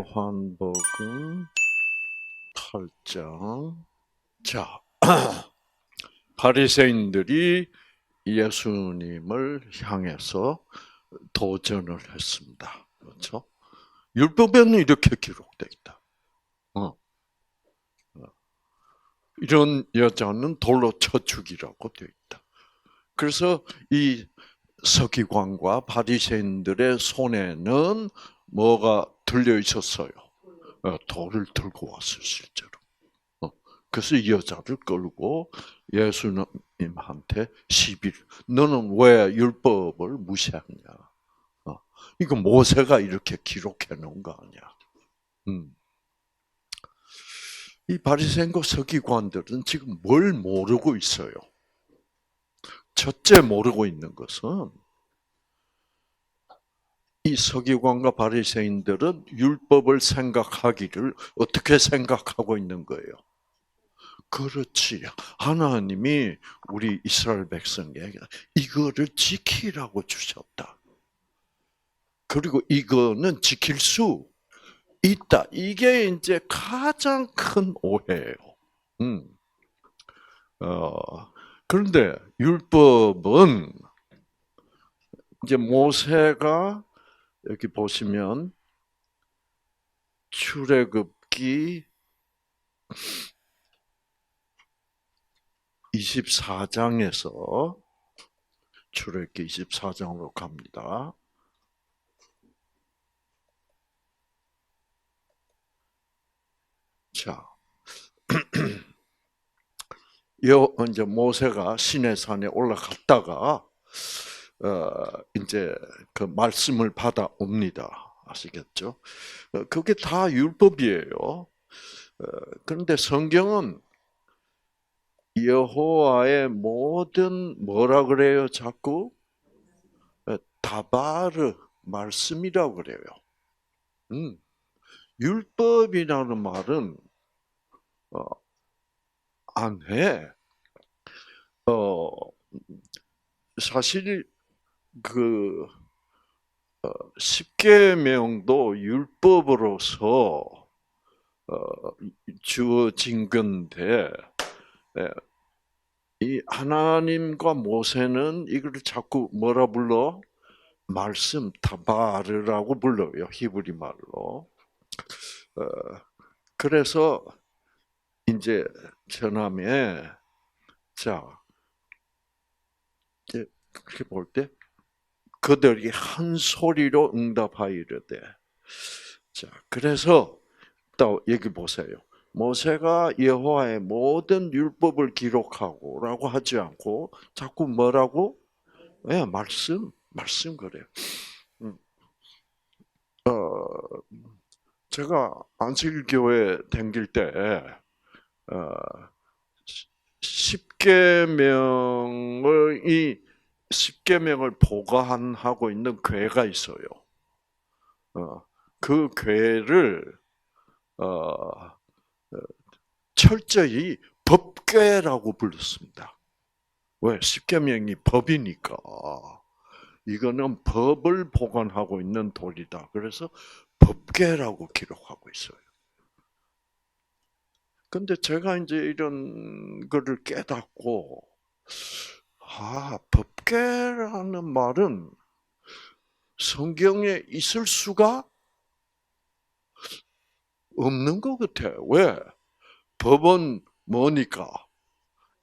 요한복음 8장. 자, 바리새인들이 예수님을 향해서 도전을 했습니다. 그렇죠? 율법에는 이렇게 기록되어 있다. 어. 이런 여자는 돌로 쳐 죽이라고 되어 있다. 그래서 이 서기관과 바리새인들의 손에는 뭐가 들려 있었어요? 돌을 들고 왔어요, 실제로. 그래서 이 여자를 끌고 예수님한테 시비를. 너는 왜 율법을 무시하냐? 이거 모세가 이렇게 기록해 놓은 거 아니야? 이 바리새인과 서기관들은 지금 뭘 모르고 있어요? 첫째 모르고 있는 것은 이 서기관과 바리새인들은 율법을 생각하기를 어떻게 생각하고 있는 거예요? 그렇지. 하나님이 우리 이스라엘 백성에게 이거를 지키라고 주셨다. 그리고 이거는 지킬 수 있다. 이게 이제 가장 큰 오해예요. 그런데 율법은 이제 모세가 여기 보시면 출애굽기 24장에서 출애굽기 24장으로 갑니다. 자, 이제 모세가 시내산에 올라갔다가 이제 그 말씀을 받아옵니다. 아시겠죠? 그게 다 율법이에요. 그런데 성경은 여호와의 모든 뭐라 그래요? 자꾸 다바르 말씀이라고 그래요. 율법이라는 말은 안 해. 사실 그 십계명도 율법으로서 주어진 건데 이 하나님과 모세는 이걸 자꾸 뭐라 불러? 말씀 타바르라고 불러요. 히브리 말로. 그래서 이제 전함에 자 그렇게 볼 때 그들이 한 소리로 응답하이르되. 자, 그래서 또 여기 보세요. 모세가 여호와의 모든 율법을 기록하고라고 하지 않고 자꾸 뭐라고? 네, 말씀 그래요. 제가 안식일교회 다닐 때 십계명을 보관하고 있는 교회가 있어요. 그 교회를 철저히 법궤라고 불렀습니다. 왜? 십계명이 법이니까. 이거는 법을 보관하고 있는 돌이다. 그래서 법궤라고 기록하고 있어요. 근데 제가 이제 이런 거를 깨닫고, 법궤라는 말은 성경에 있을 수가 없는 것 같아. 왜? 법은 뭐니까?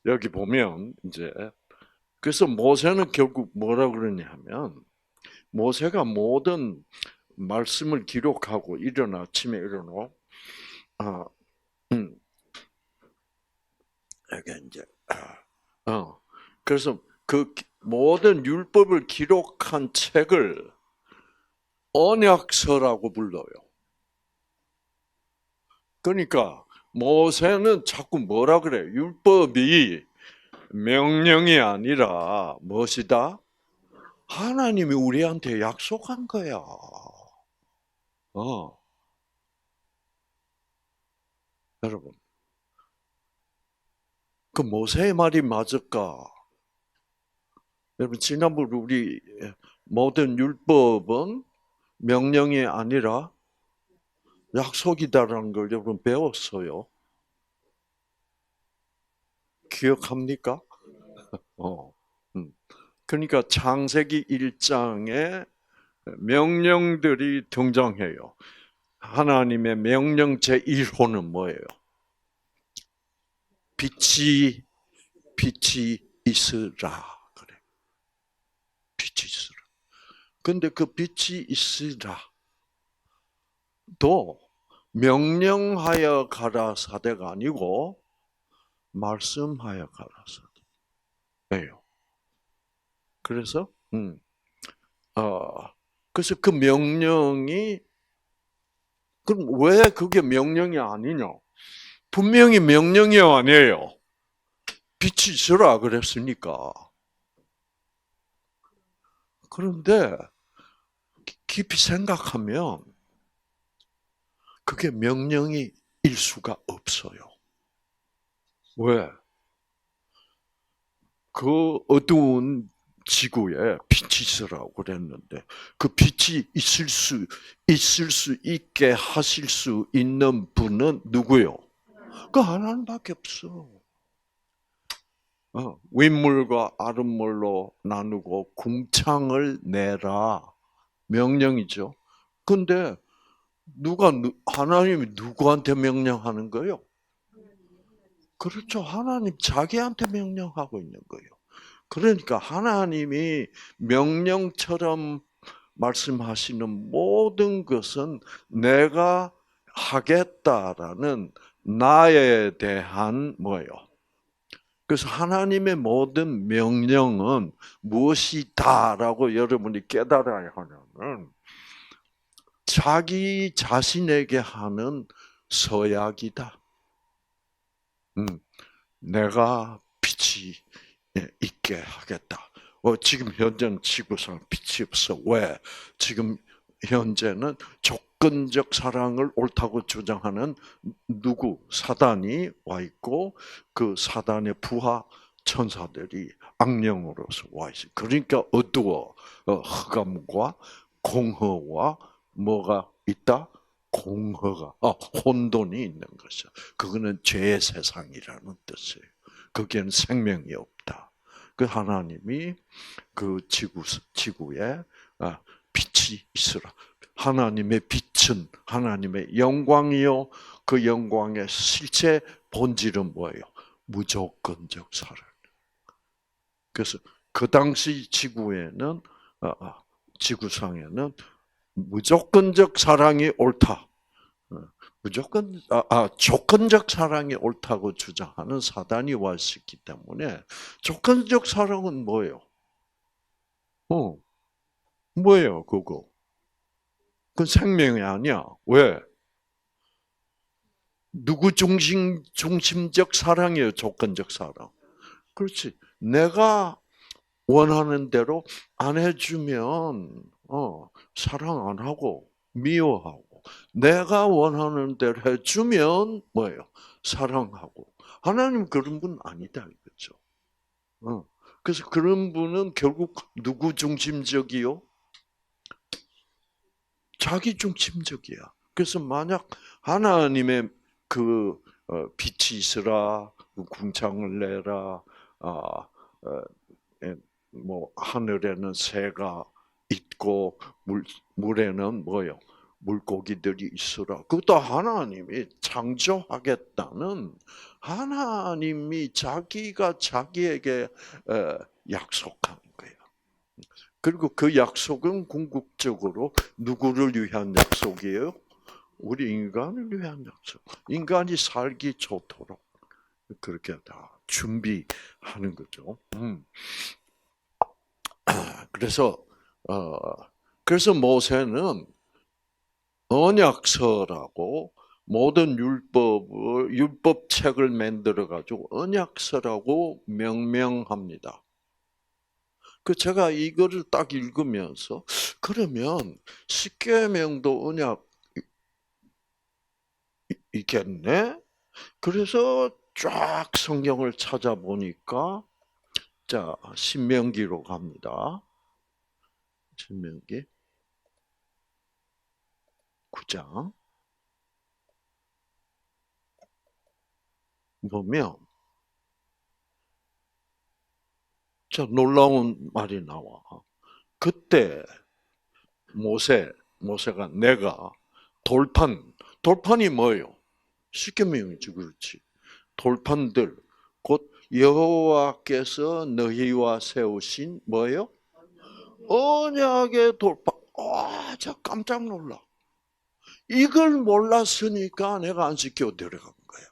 여기 보면, 이제, 그래서 모세는 결국 뭐라 그러냐면, 모세가 모든 말씀을 기록하고 아침에 일어나, 이게 이제, 그래서 그 모든 율법을 기록한 책을 언약서라고 불러요. 그러니까 모세는 자꾸 뭐라 그래? 율법이 명령이 아니라 무엇이다? 하나님이 우리한테 약속한 거야. 여러분, 그 모세의 말이 맞을까? 여러분, 지난번 우리 모든 율법은 명령이 아니라 약속이다라는 걸 여러분 배웠어요. 기억합니까? 어. 음. 그러니까 창세기 1장에 명령들이 등장해요. 하나님의 명령 제1호는 뭐예요? 빛이 있으라. 그래. 빛이 있으라. 근데 그 빛이 있으라. 또 명령하여 가라사대가 아니고 말씀하여 가라사대예요. 그래서 어 그래서 그 명령이 그럼 왜 그게 명령이 아니냐? 분명히 명령이 아니에요. 빛이 있으라 그랬으니까. 그런데 깊이 생각하면 그게 명령이 일 수가 없어요. 왜? 그 어두운 지구에 빛이 있으라고 그랬는데 그 빛이 있을 수 있게 하실 수 있는 분은 누구요? 그 하나님밖에 없어. 윗물과 아랫물로 나누고 궁창을 내라 명령이죠. 근데 하나님이 누구한테 명령하는 거예요? 그렇죠. 하나님 자기한테 명령하고 있는 거예요. 그러니까 하나님이 명령처럼 말씀하시는 모든 것은 내가 하겠다라는 나에 대한 뭐예요? 그래서 하나님의 모든 명령은 무엇이다라고 여러분이 깨달아야 하냐면 자기 자신에게 하는 서약이다. 내가 빛이 있게 하겠다. 지금 현재는 지구상 빛이 없어. 왜? 지금 현재는 조건적 사랑을 옳다고 주장하는 누구? 사단이 와 있고 그 사단의 부하 천사들이 악령으로서 와 있어. 그러니까 어두워. 흑암과 공허와 뭐가 있다? 공허가, 혼돈이 있는 것이야. 그거는 죄의 세상이라는 뜻이에요. 거기에는 생명이 없다. 그 하나님이 그 지구에 빛이 있으라. 하나님의 빛은 하나님의 영광이요. 그 영광의 실제 본질은 뭐예요? 무조건적 사랑. 그래서 그 당시 지구에는 지구상에는 무조건적 사랑이 옳다. 조건적 사랑이 옳다고 주장하는 사단이 와 있기 때문에 조건적 사랑은 뭐예요? 뭐예요, 그거? 그건 생명이 아니야. 왜? 누구 중심적 사랑이에요, 조건적 사랑. 그렇지. 내가 원하는 대로 안 해주면, 사랑 안 하고, 미워하고, 내가 원하는 대로 해주면, 뭐예요? 사랑하고. 하나님 그런 분 아니다, 이거죠. 그래서 그런 분은 결국 누구 중심적이요? 자기 중심적이야. 그래서 만약 하나님의 그 빛이 있으라, 그 궁창을 내라, 뭐 하늘에는 새가 있고 물에는 뭐요? 물고기들이 있으라. 그것도 하나님이 창조하겠다는 하나님이 자기가 자기에게 약속한 거예요. 그리고 그 약속은 궁극적으로 누구를 위한 약속이에요? 우리 인간을 위한 약속. 인간이 살기 좋도록 그렇게 다 준비하는 거죠. 그래서 어 그래서 모세는 언약서라고 모든 율법책을 만들어 가지고 언약서라고 명명합니다. 제가 이거를 딱 읽으면서 그러면 십계명도 언약 있겠네? 그래서 쫙 성경을 찾아보니까 자, 신명기로 갑니다. 신명기 9장. 보면 자 놀라운 말이 나와. 그때 모세가 내가 돌판이 뭐예요? 십계명이지, 그렇지. 돌판들 곧 여호와께서 너희와 세우신 뭐예요? 언약의 돌판. 저 깜짝 놀라. 이걸 몰랐으니까 내가 안 지켜 데려간 거야.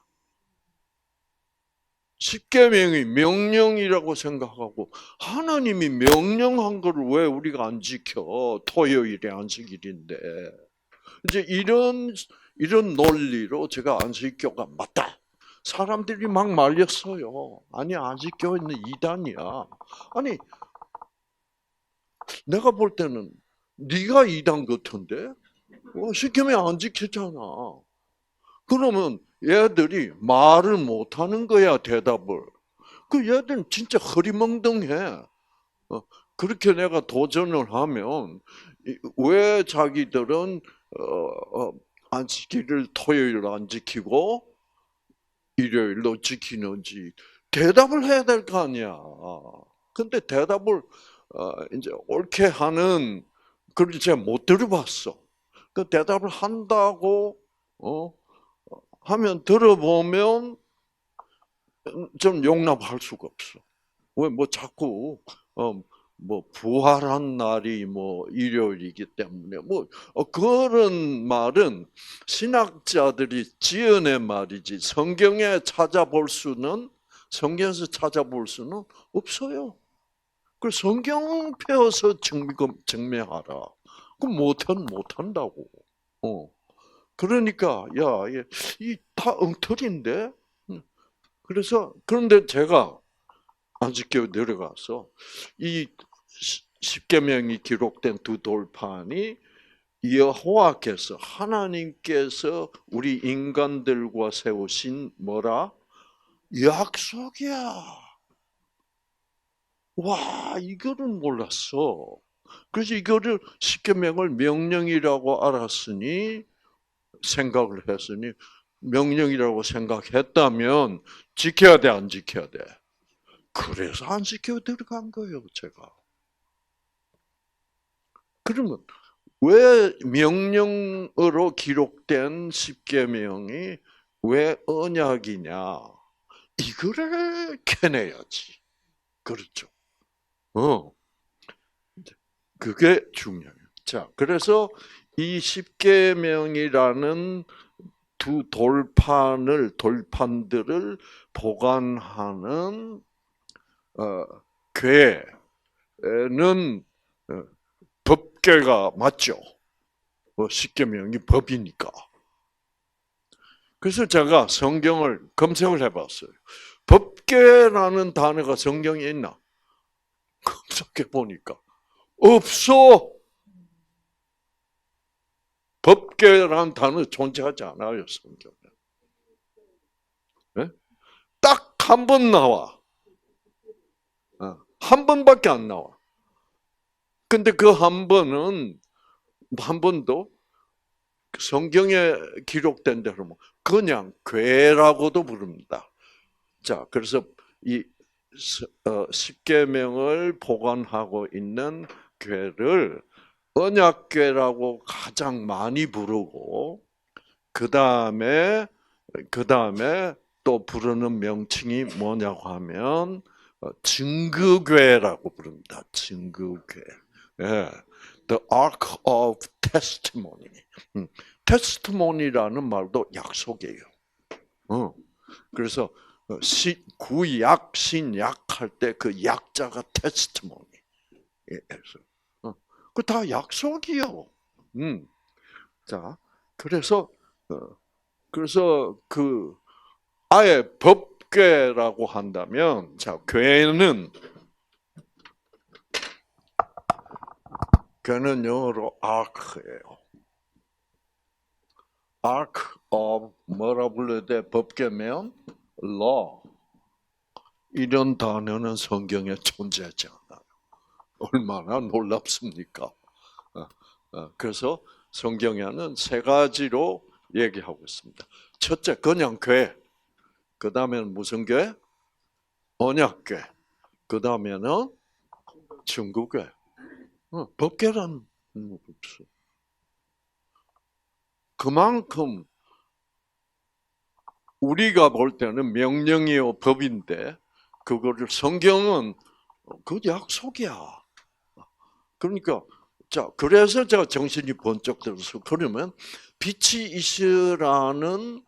십계명이 명령이라고 생각하고 하나님이 명령한 거를 왜 우리가 안 지켜? 토요일에 안식일인데. 이제 이런 논리로 제가 안식교가 맞다. 사람들이 막 말렸어요. 아니 안식교는 이단이야. 아니 내가 볼 때는 네가 이단 같은데 십계명 안 지켰잖아. 그러면 얘들이 말을 못하는 거야 대답을. 그 얘들은 진짜 흐리멍덩해. 그렇게 내가 도전을 하면 왜 자기들은 안식일을 토요일 안 지키고 일요일로 지키는지 대답을 해야 될 거 아니야. 근데 대답을 이제 옳게 하는 그걸 제가 못 들어봤어. 그 대답을 한다고 하면 들어보면 좀 용납할 수가 없어. 왜 뭐 자꾸 뭐 부활한 날이 뭐 일요일이기 때문에 뭐 그런 말은 신학자들이 지어낸 말이지 성경에서 찾아볼 수는 없어요. 그 성경 펴서 증명하라. 그럼 못한다고. 그러니까 야, 이 다 엉터리인데. 그런데 제가 안식교에 내려가서 이 십계명이 기록된 두 돌판이 여호와께서 하나님께서 우리 인간들과 세우신 뭐라? 약속이야. 와, 이거는 몰랐어. 그래서 이거를 십계명을 명령이라고 알았으니 생각을 했으니 명령이라고 생각했다면 지켜야 돼, 안 지켜야 돼? 그래서 안 지켜 들어간 거예요, 제가. 그러면 왜 명령으로 기록된 십계명이 왜 언약이냐? 이거를 캐내야지. 그렇죠. 그게 중요해요. 자, 그래서 이 십계명이라는 두 돌판들을 보관하는 교회는 법궤가 맞죠. 십계명이 법이니까. 그래서 제가 성경을 검색을 해봤어요. 법궤라는 단어가 성경에 있나? 검색해 보니까 없어. 법궤라는 단어 존재하지 않아요, 성경에. 네? 딱 한 번 나와. 한 번밖에 안 나와. 근데 그 한 번도 성경에 기록된 대로 그냥 궤라고도 부릅니다. 자, 그래서 이 십계명을 보관하고 있는 궤를 언약궤라고 가장 많이 부르고 그 다음에 또 부르는 명칭이 뭐냐고 하면 증거궤라고 부릅니다. 증거궤. 예. The Ark of Testimony. 테스트모니라는 말도 약속이에요. 그래서 구약, 신약 할 때 그 약자가 테스트모니. 그 다 약속이요. 자, 그래서 그 아예 법궤라고 한다면, 자, 교회는 영어로 ark예요. ark of 뭐라 불러야 돼? 법궤면 law. 이런 단어는 성경에 존재하지 않아요. 얼마나 놀랍습니까? 그래서 성경에는 세 가지로 얘기하고 있습니다. 첫째, 그냥 궤. 그 다음에는 무슨 교회? 언약교회. 그 다음에는 천국교회. 법계란 없어. 그만큼 우리가 볼 때는 명령이요 법인데 그거를 성경은 그 약속이야. 그러니까 자 그래서 제가 정신이 번쩍 들어서 그러면 빛이 있으라는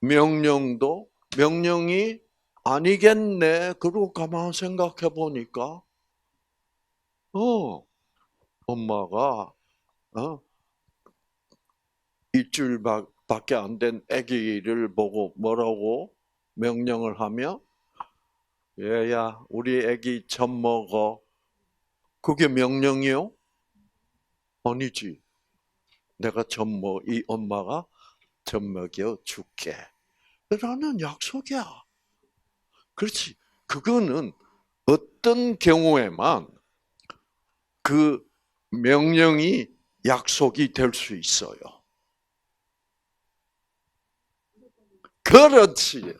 명령도 명령이 아니겠네. 그러고 가만 생각해 보니까 엄마가 일주일밖에 안 된 아기를 보고 뭐라고 명령을 하며 얘야 우리 아기 젖 먹어. 그게 명령이요? 아니지. 내가 이 엄마가 젖 먹여 줄게. 라는 약속이야. 그렇지. 그거는 어떤 경우에만 그 명령이 약속이 될 수 있어요. 그렇지.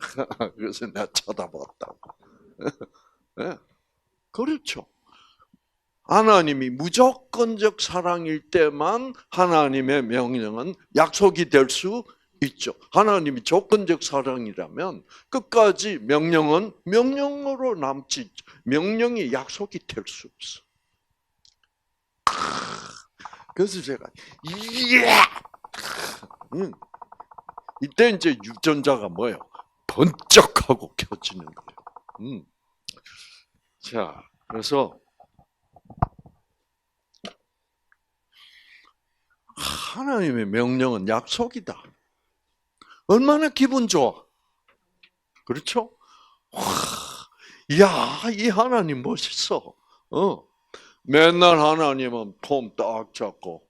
그래서 내가 쳐다봤다고. 네. 그렇죠. 하나님이 무조건적 사랑일 때만 하나님의 명령은 약속이 될 수 있죠. 하나님이 조건적 사랑이라면 끝까지 명령은 명령으로 남지 명령이 약속이 될 수 없어. 그래서 제가 이때 이제 유전자가 뭐예요? 번쩍하고 켜지는 거예요. 자, 그래서 하나님의 명령은 약속이다. 얼마나 기분 좋아. 그렇죠? 야, 이 하나님 멋있어. 맨날 하나님은 폼 딱 잡고,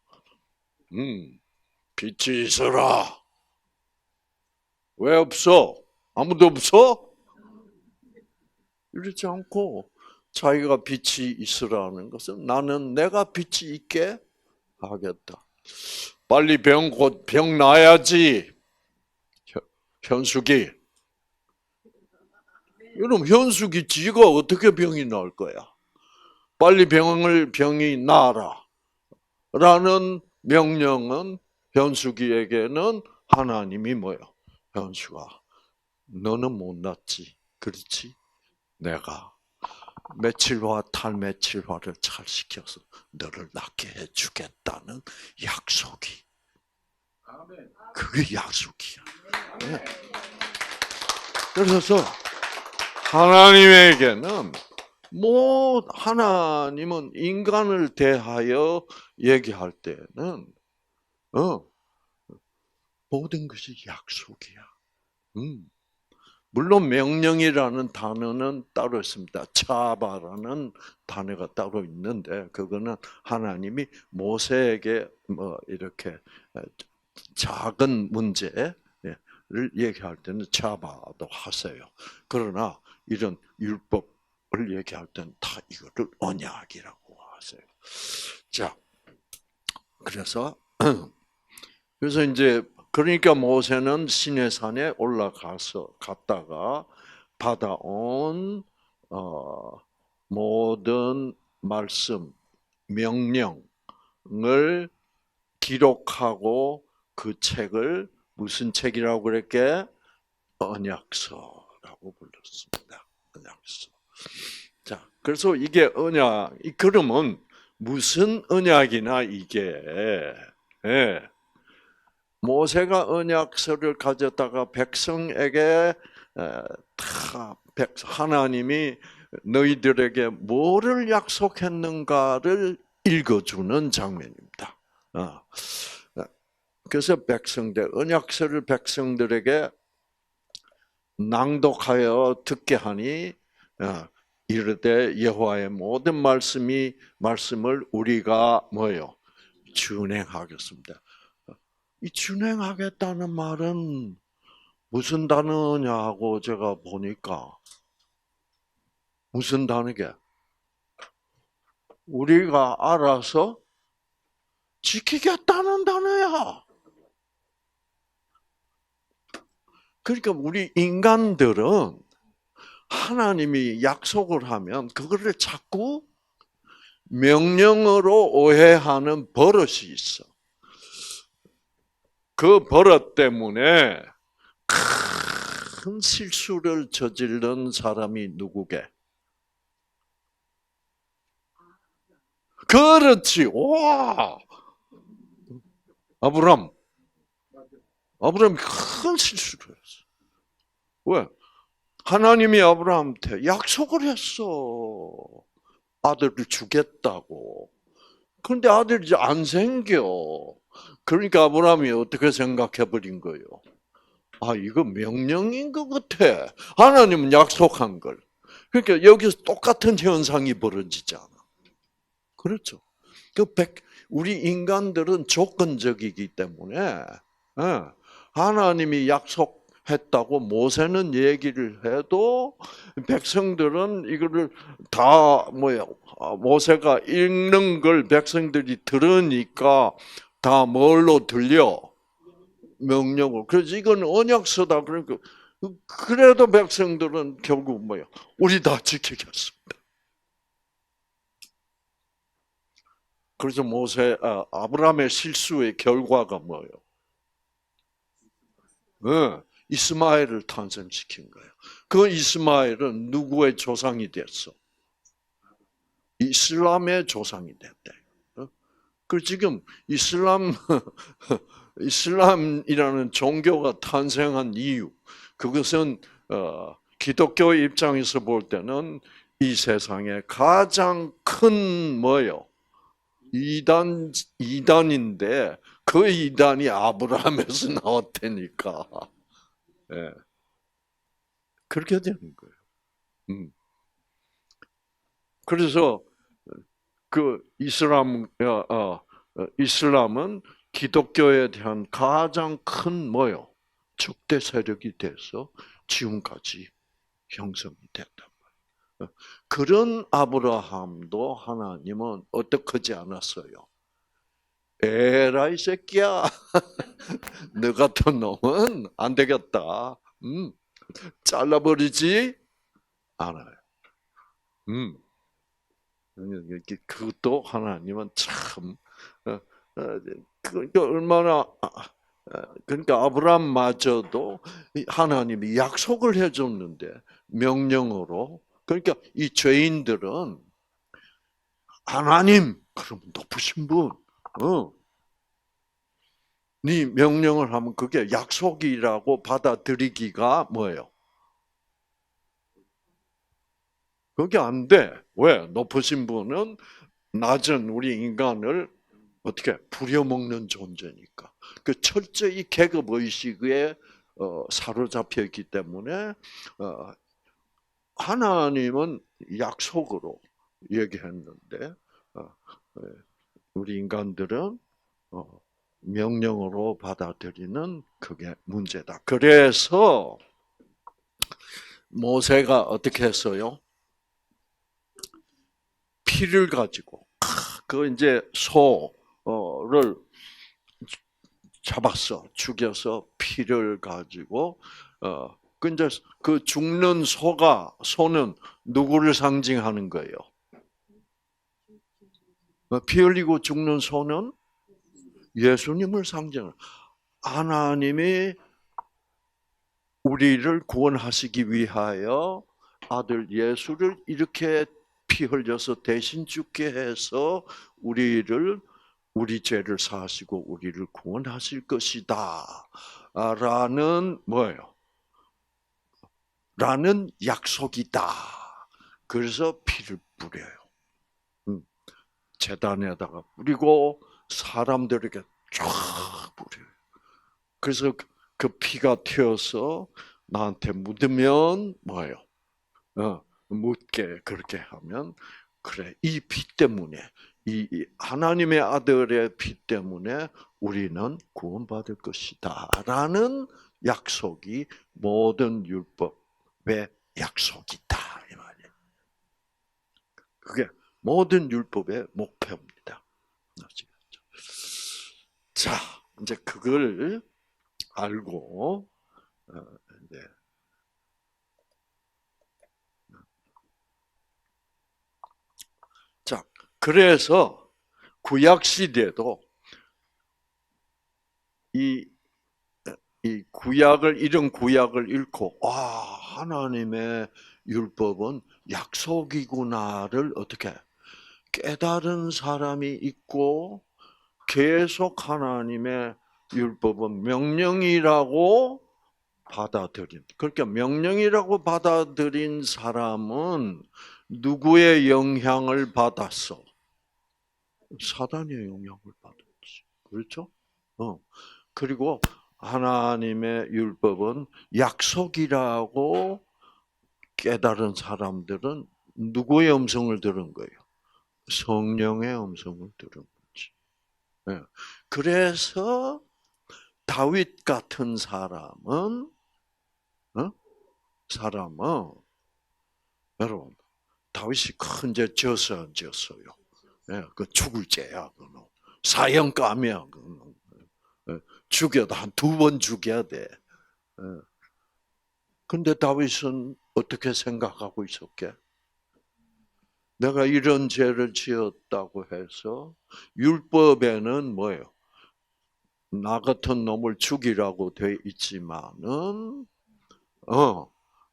빛이 있어라. 왜 없어? 아무도 없어? 이러지 않고, 자기가 빛이 있으라는 것은 나는 내가 빛이 있게 하겠다. 빨리 병 나야지. 현숙이. 여러분, 현숙이 지가 어떻게 병이 날 거야? 빨리 병이 나아라. 라는 명령은 현숙이에게는 하나님이 뭐예요? 현숙아, 너는 못 났지. 그렇지? 내가 메칠화 탈메칠화를 잘 시켜서 너를 낫게 해주겠다는 약속이. 그게 약속이야. 네. 그래서 하나님에게는 하나님은 인간을 대하여 얘기할 때는 모든 것이 약속이야. 물론 명령이라는 단어는 따로 있습니다. 차바라는 단어가 따로 있는데 그거는 하나님이 모세에게 이렇게 작은 문제를 얘기할 때는 차바도 하세요. 그러나 이런 율법을 얘기할 때는 다 이거를 언약이라고 하세요. 자, 그래서 이제 그러니까 모세는 시내산에 갔다가 받아온 모든 말씀, 명령을 기록하고 그 책을 무슨 책이라고 그랬게? 언약서라고 불렀습니다. 언약서. 자, 그래서 이게 그러면 무슨 언약이나 이게? 모세가 언약서를 가졌다가 백성에게 하나님이 너희들에게 뭐를 약속했는가를 읽어주는 장면입니다. 그래서 언약서를 백성들에게 낭독하여 듣게 하니 이르되 여호와의 모든 말씀을 우리가 뭐요? 준행하겠습니다. 이 준행하겠다는 말은 무슨 단어냐 하고 제가 보니까 무슨 단어게? 우리가 알아서 지키겠다는 단어야. 그러니까 우리 인간들은 하나님이 약속을 하면 그거를 자꾸 명령으로 오해하는 버릇이 있어. 그 버릇 때문에 큰 실수를 저지른 사람이 누구게? 그렇지. 와, 아브람. 아브람이 큰 실수를 했어. 왜? 하나님이 아브라함한테 약속을 했어. 아들을 주겠다고. 그런데 아들이 이제 안 생겨. 그러니까 아브라함이 어떻게 생각해 버린 거예요? 아, 이거 명령인 것 같아. 하나님은 약속한 걸. 그러니까 여기서 똑같은 현상이 벌어지잖아. 그렇죠. 우리 인간들은 조건적이기 때문에, 예, 하나님이 약속했다고 모세는 얘기를 해도 백성들은 이거를 다 모세가 읽는 걸 백성들이 들으니까 다 뭘로 들려? 명령을. 그래서 이건 언약서다. 그러니까 그래도 백성들은 결국 뭐야? 우리 다 지키겠습니다. 그래서 아브라함의 실수의 결과가 뭐예요? 이스마엘을 탄생시킨 거예요. 그 이스마엘은 누구의 조상이 됐어? 이슬람의 조상이 됐대. 그 지금 이슬람이라는 종교가 탄생한 이유, 그것은 기독교 입장에서 볼 때는 이 세상에 가장 큰 뭐요? 이단인데 그 이단이 아브라함에서 나왔다니까. 예, 그렇게 되는 거예요. 음. 그래서 그 이슬람은 기독교에 대한 가장 큰 뭐요? 적대 세력이 돼서 지금까지 형성이 됐단 말이에요. 그런 아브라함도 하나님은 어떡하지 않았어요? 에라 이 새끼야, 너 같은 놈은 안 되겠다. 잘라버리지 않아요. 음. 그것도 하나님은 참, 그러니까 얼마나, 그러니까 아브라함마저도 하나님이 약속을 해줬는데, 명령으로. 그러니까 이 죄인들은 하나님, 그럼 높으신 분, 네 명령을 하면 그게 약속이라고 받아들이기가 뭐예요? 그게 안 돼. 왜? 높으신 분은 낮은 우리 인간을 어떻게 부려먹는 존재니까. 그 철저히 계급 의식에 사로잡혀 있기 때문에 하나님은 약속으로 얘기했는데 우리 인간들은 명령으로 받아들이는 그게 문제다. 그래서 모세가 어떻게 했어요? 피를 가지고 그 이제 소를 잡았어. 죽여서 피를 가지고 그 이제 그 죽는 소는 누구를 상징하는 거예요? 피 흘리고 죽는 소는 예수님을 상징하는. 하나님이 우리를 구원하시기 위하여 아들 예수를 이렇게 피 흘려서 대신 죽게 해서 우리 죄를 사하시고 우리를 구원하실 것이다. 라는 뭐예요? 라는 약속이다. 그래서 피를 뿌려요. 제단에다가 뿌리고 사람들에게 쫙 뿌려요. 그래서 그 피가 튀어서 나한테 묻으면 뭐예요? 묻게 그렇게 하면 그래, 이 피 때문에 이 하나님의 아들의 피 때문에 우리는 구원받을 것이다라는 약속이 모든 율법의 약속이다 이 말이에요. 그게 모든 율법의 목표입니다. 자, 이제 그걸 알고 어, 이제 자, 그래서 구약 시대도 이, 이 구약을 이런 구약을 읽고 하나님의 율법은 약속이구나를 어떻게 깨달은 사람이 있고 계속 하나님의 율법은 명령이라고 받아들인. 그러니까 명령이라고 받아들인 사람은 누구의 영향을 받았어? 사단의 영향을 받았지. 그렇죠? 그리고 하나님의 율법은 약속이라고 깨달은 사람들은 누구의 음성을 들은 거예요? 성령의 음성을 들은 거지. 예. 그래서 다윗 같은 사람은 어? 사람은 여러분 다윗이 큰 죄 졌어요, 안 졌어요? 예, 그 죽을 죄야, 그는 사형감이야, 그는. 예, 죽여도 한 두 번 죽여야 돼. 예. 근데 다윗은 어떻게 생각하고 있었게? 내가 이런 죄를 지었다고 해서 율법에는 뭐예요? 나 같은 놈을 죽이라고 돼 있지만은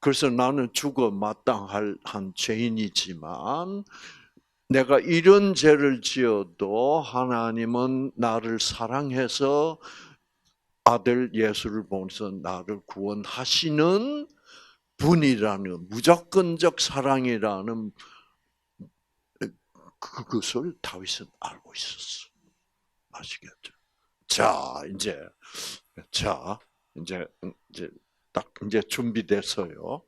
그래서 나는 죽어 마땅할 한 죄인이지만 내가 이런 죄를 지어도 하나님은 나를 사랑해서 아들 예수를 보내서 나를 구원하시는 분이라는 무조건적 사랑이라는 그것을 다윗은 알고 있었어. 아시겠죠? 자, 자, 이제 딱 이제 준비됐어요.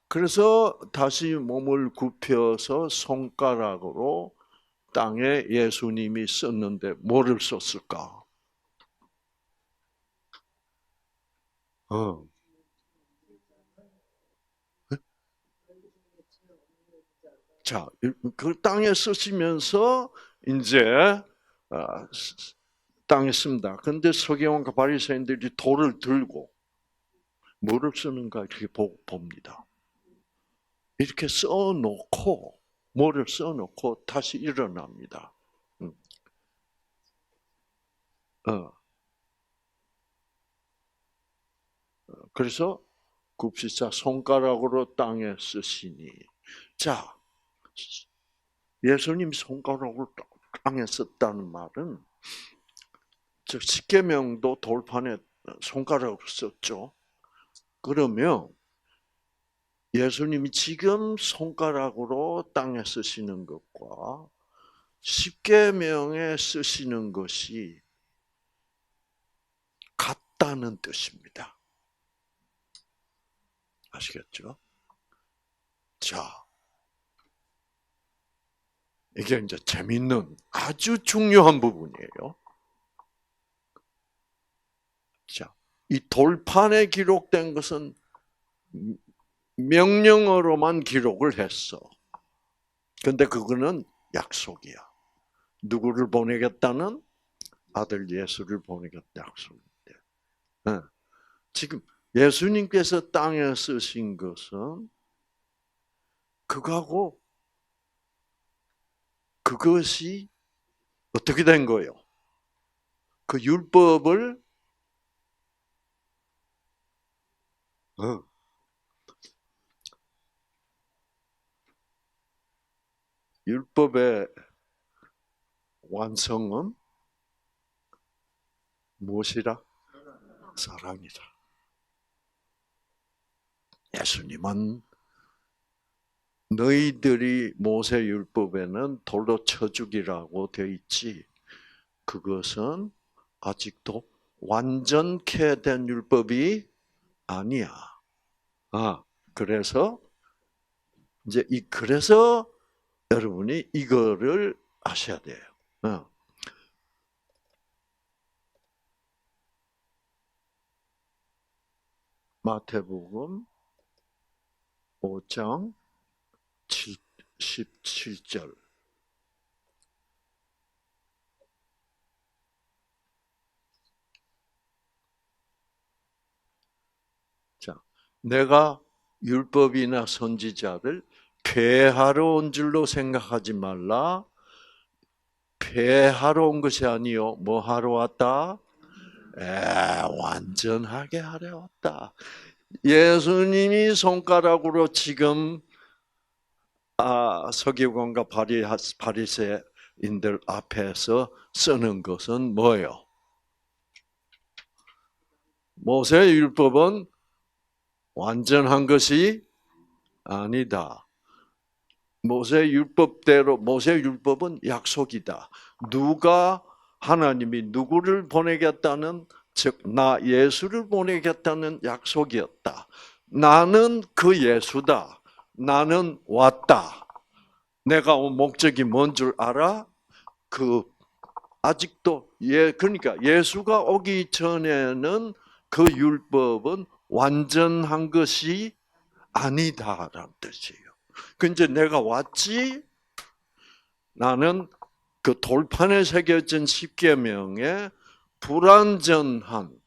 그래서 다시 몸을 굽혀서 손가락으로 땅에 예수님이 썼는데 뭐를 썼을까? 어. 자, 그 땅에 쓰시면서 이제 아, 땅에 씁니다. 근데 서기관과 바리새인들이 돌을 들고 뭐를 쓰는가 이렇게 봅니다. 이렇게 써놓고 뭐를 써놓고 다시 일어납니다. 음, 어, 그래서 굽시자 손가락으로 땅에 쓰시니 자 예수님 손가락으로 땅에 썼다는 말은 즉 십계명도 돌판에 손가락으로 썼죠. 그러면 예수님이 지금 손가락으로 땅에 쓰시는 것과 십계명에 쓰시는 것이 같다는 뜻입니다. 아시겠죠? 자, 이게 이제 재밌는 아주 중요한 부분이에요. 자, 이 돌판에 기록된 것은 명령어로만 기록을 했어. 근데 그거는 약속이야. 누구를 보내겠다는? 아들 예수를 보내겠다 약속인데. 지금 예수님께서 땅에 쓰신 것은 그거하고 그것이 어떻게 된 거예요? 그 어, 율법의 완성은 무엇이라? 사랑이다. 예수님은 너희들이 모세 율법에는 돌로 쳐 죽이라고 되어 있지. 그것은 아직도 완전케 된 율법이 아니야. 그래서 그래서 여러분이 이거를 아셔야 돼요. 마태복음 5장 17절. 내가 율법이나 선지자를 폐하러 온 줄로 생각하지 말라. 폐하러 온 것이 아니요. 뭐 하러 왔다? 완전하게 하려 왔다. 예수님이 손가락으로 지금 서기관과 바리새인들 앞에서 쓰는 것은 뭐예요? 모세의 율법은 완전한 것이 아니다. 모세의 율법은 약속이다. 누가 하나님이 누구를 보내겠다는, 즉 나 예수를 보내겠다는 약속이었다. 나는 그 예수다. 나는 왔다. 내가 온 목적이 뭔 줄 알아? 아직도 그러니까 예수가 오기 전에는 그 율법은 완전한 것이 아니다라는 뜻이에요. 근데 내가 왔지. 나는 그 돌판에 새겨진 십계명의 불완전한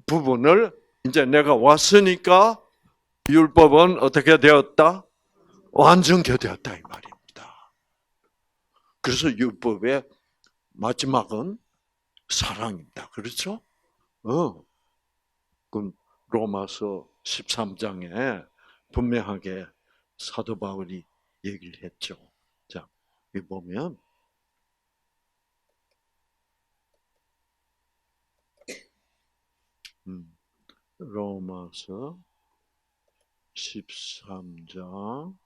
부분을 이제 내가 왔으니까 율법은 어떻게 되었다? 완전케 되었다 이 말입니다. 그래서 율법의 마지막은 사랑입니다. 그렇죠? 그 로마서 13장에 분명하게 사도 바울이 얘기를 했죠. 자, 여기 보면 로마서 13장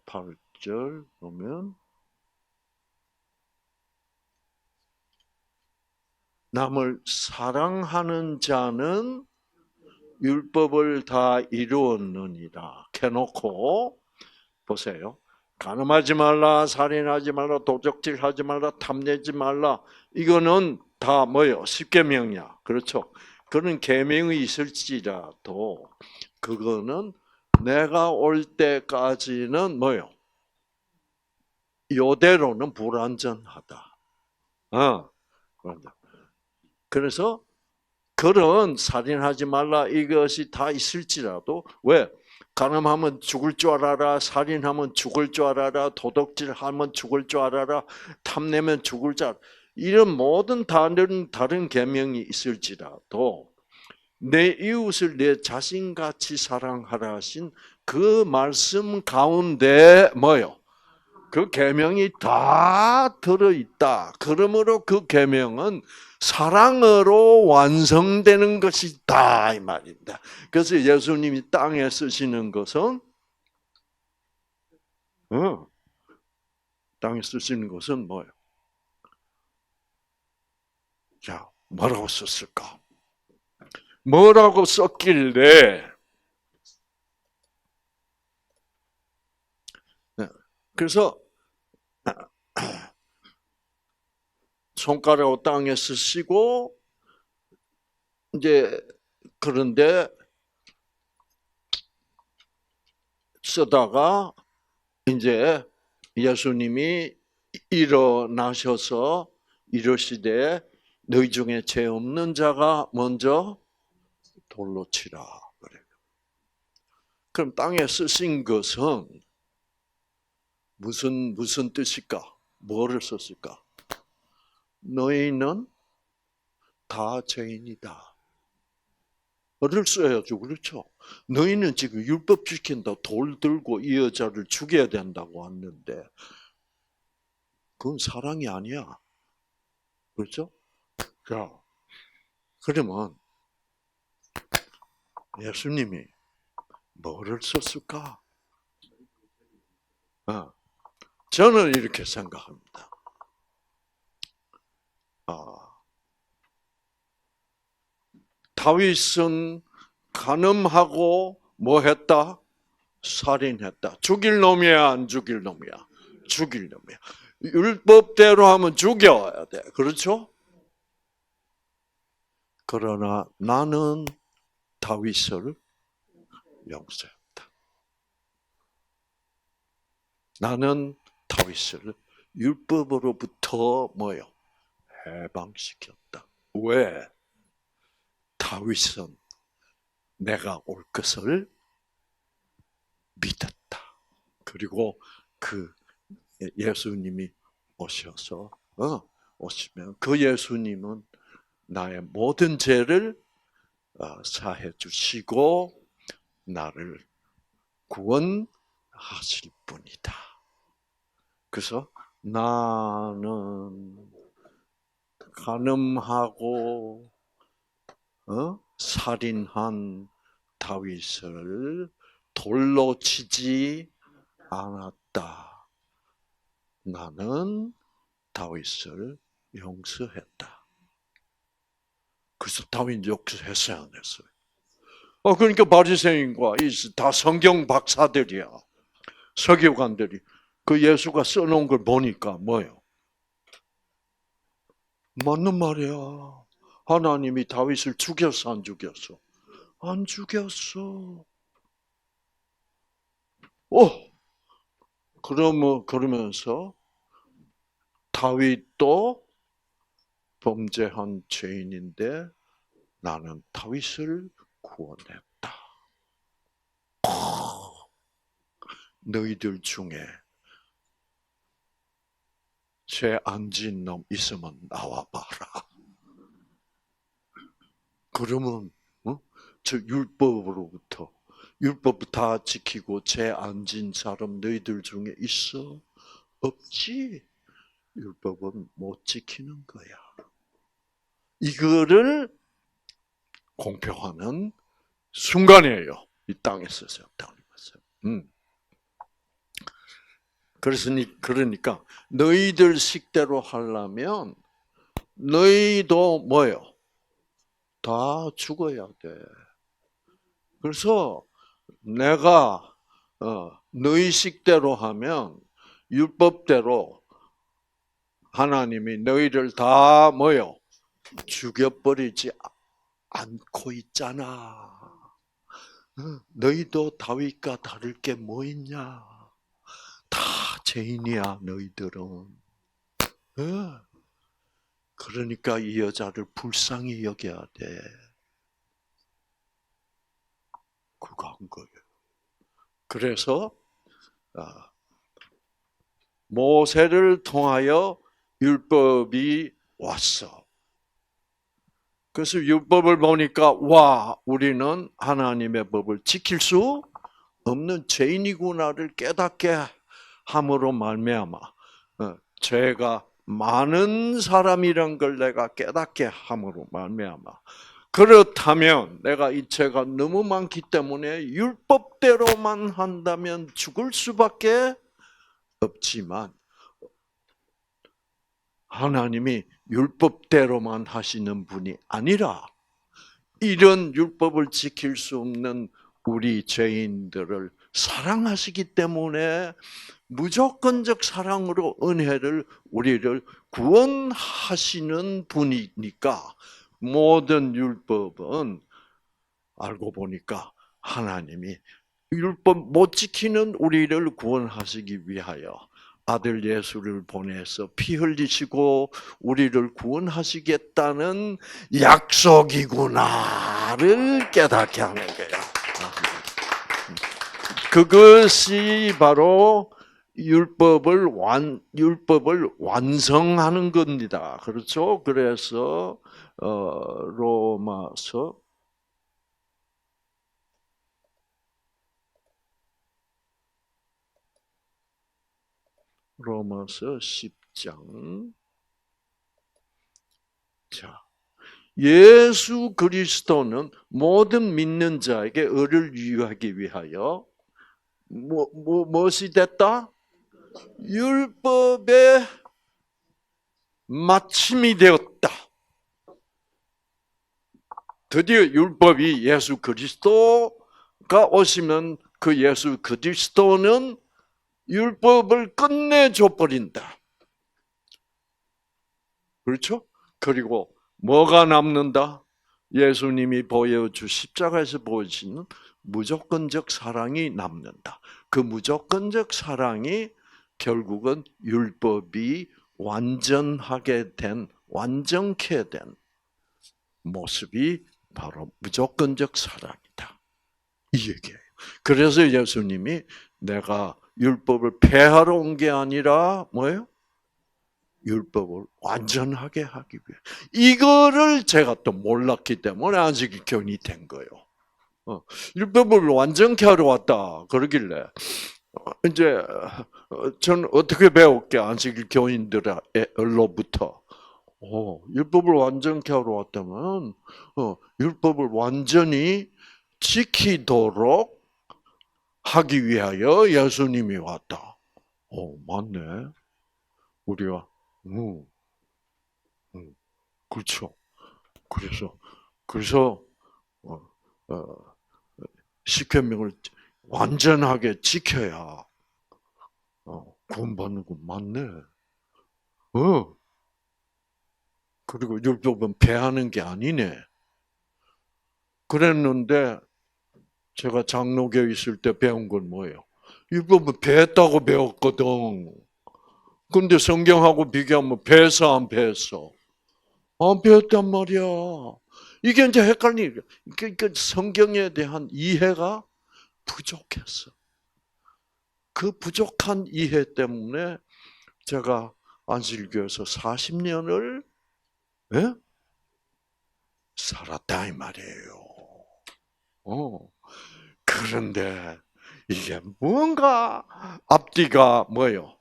8절 보면 남을 사랑하는 자는 율법을 다 이루었느니라. 해놓고 보세요. 간음하지 말라, 살인하지 말라, 도적질하지 말라, 탐내지 말라. 이거는 다 뭐예요? 십계명이야. 그렇죠? 그런 계명이 있을지라도 그거는 내가 올 때까지는 뭐예요? 이대로는 불완전하다. 그래서 그런 살인하지 말라 이것이 다 있을지라도 왜? 간음하면 죽을 줄 알아라. 살인하면 죽을 줄 알아라. 도둑질하면 죽을 줄 알아라. 탐내면 죽을 줄 알아라. 이런 모든 다른 계명이 있을지라도 내 이웃을 내 자신같이 사랑하라 하신 그 말씀 가운데 뭐요? 그 계명이 다 들어있다. 그러므로 그 계명은 사랑으로 완성되는 것이다 이 말입니다. 그래서 예수님이 땅에 쓰시는 것은 땅에 쓰시는 것은 뭐예요? 자, 뭐라고 썼을까? 뭐라고 썼길래? 그래서 손가락으로 땅에 쓰시고 이제 그런데 쓰다가 이제 예수님이 일어나셔서 이르시되 너희 중에 죄 없는 자가 먼저 돌로 치라 그래요. 그럼 땅에 쓰신 것은 무슨 뜻일까? 뭐를 썼을까? 너희는 다 죄인이다. 를 써야죠. 그렇죠? 너희는 지금 율법 지킨다 돌 들고 이 여자를 죽여야 된다고 왔는데 그건 사랑이 아니야. 그렇죠? 자, 그러면 예수님이 뭐를 썼을까? 저는 이렇게 생각합니다. 다윗은 간음하고 뭐 했다? 살인했다. 죽일 놈이야, 안 죽일 놈이야? 죽일 놈이야. 율법대로 하면 죽여야 돼. 그렇죠? 그러나 나는 다윗을 용서했다. 나는 다윗을 율법으로부터 뭐요? 해방시켰다. 왜? 다윗은 내가 올 것을 믿었다. 그리고 그 예수님이 오셔서 오시면 그 예수님은 나의 모든 죄를 사해 주시고 나를 구원하실 분이다. 그래서 나는 간음하고 살인한 다윗을 돌로 치지 않았다. 나는 다윗을 용서했다. 그래서 다윗 용서했어요, 안 했어요? 그러니까 바리새인과 다 성경 박사들이야. 서기관들이 그 예수가 써놓은 걸 보니까 뭐예요? 맞는 말이야. 하나님이 다윗을 죽였어, 안 죽였어? 안 죽였어. 그러면서 다윗도 범죄한 죄인인데 나는 다윗을 구원했다. 너희들 중에 죄 안 지은 놈 있으면 나와봐라. 그러면 저 율법 다 지키고 죄 안 지은 사람 너희들 중에 있어? 없지. 율법은 못 지키는 거야. 이거를 공표하는 순간이에요. 이 땅에서. 그러니까 너희들 식대로 하려면 너희도 뭐예요? 다 죽어야 돼. 그래서 내가 너희 식대로 하면 율법대로 하나님이 너희를 다 뭐예요? 죽여버리지 않고 있잖아. 너희도 다윗과 다를 게 뭐 있냐? 다 죄인이야, 너희들은. 그러니까 이 여자를 불쌍히 여겨야 돼. 그거 한 거예요. 그래서 모세를 통하여 율법이 왔어. 그래서 율법을 보니까 우리는 하나님의 법을 지킬 수 없는 죄인이구나를 깨닫게 함으로 말미암아 죄가 많은 사람이란 걸 내가 깨닫게 함으로 말미암아 그렇다면 내가 이 죄가 너무 많기 때문에 율법대로만 한다면 죽을 수밖에 없지만 하나님이 율법대로만 하시는 분이 아니라 이런 율법을 지킬 수 없는 우리 죄인들을 사랑하시기 때문에 무조건적 사랑으로 은혜를 우리를 구원하시는 분이니까 모든 율법은 알고 보니까 하나님이 율법 못 지키는 우리를 구원하시기 위하여 아들 예수를 보내서 피 흘리시고 우리를 구원하시겠다는 약속이구나를 깨닫게 하는 거야. 그것이 바로 율법을 완성하는 겁니다. 그렇죠? 그래서 로마서 10장. 자, 예수 그리스도는 모든 믿는 자에게 의를 유하기 위하여 무엇이 됐다? 율법의 마침이 되었다. 드디어 율법이 예수 그리스도가 오시면 그 예수 그리스도는 율법을 끝내줘 버린다. 그렇죠? 그리고 뭐가 남는다? 예수님이 십자가에서 보여주시는 무조건적 사랑이 남는다. 그 무조건적 사랑이 결국은 율법이 완전케 된 모습이 바로 무조건적 사랑이다. 이 얘기예요. 그래서 예수님이 내가 율법을 폐하러 온 게 아니라 뭐예요? 율법을 완전하게 하기 위해. 이거를 제가 또 몰랐기 때문에 안식 교인이 된 거예요. 율법을 완전케 하러 왔다 그러길래 이제 저는 어떻게 배웠게 안식 교인들로부터 율법을 완전케 하러 왔다면 율법을 완전히 지키도록 하기 위하여 예수님이 왔다. 맞네. 우리가 그렇죠. 그래서 십계명을 완전하게 지켜야 구원받는 거 맞네. 그리고 율법은 폐하는 게 아니네. 그랬는데 제가 장로교에 있을 때 배운 건 뭐예요? 율법은 폐했다고 배웠거든. 근데 성경하고 비교하면 폐했어 안 폐했어? 안 폐했단 말이야. 이게 이제 헷갈리니까 그러니까 성경에 대한 이해가 부족했어. 그 부족한 이해 때문에 제가 안식교에서 40년을 살았다 이 말이에요. 그런데 이게 뭔가 앞뒤가 뭐예요?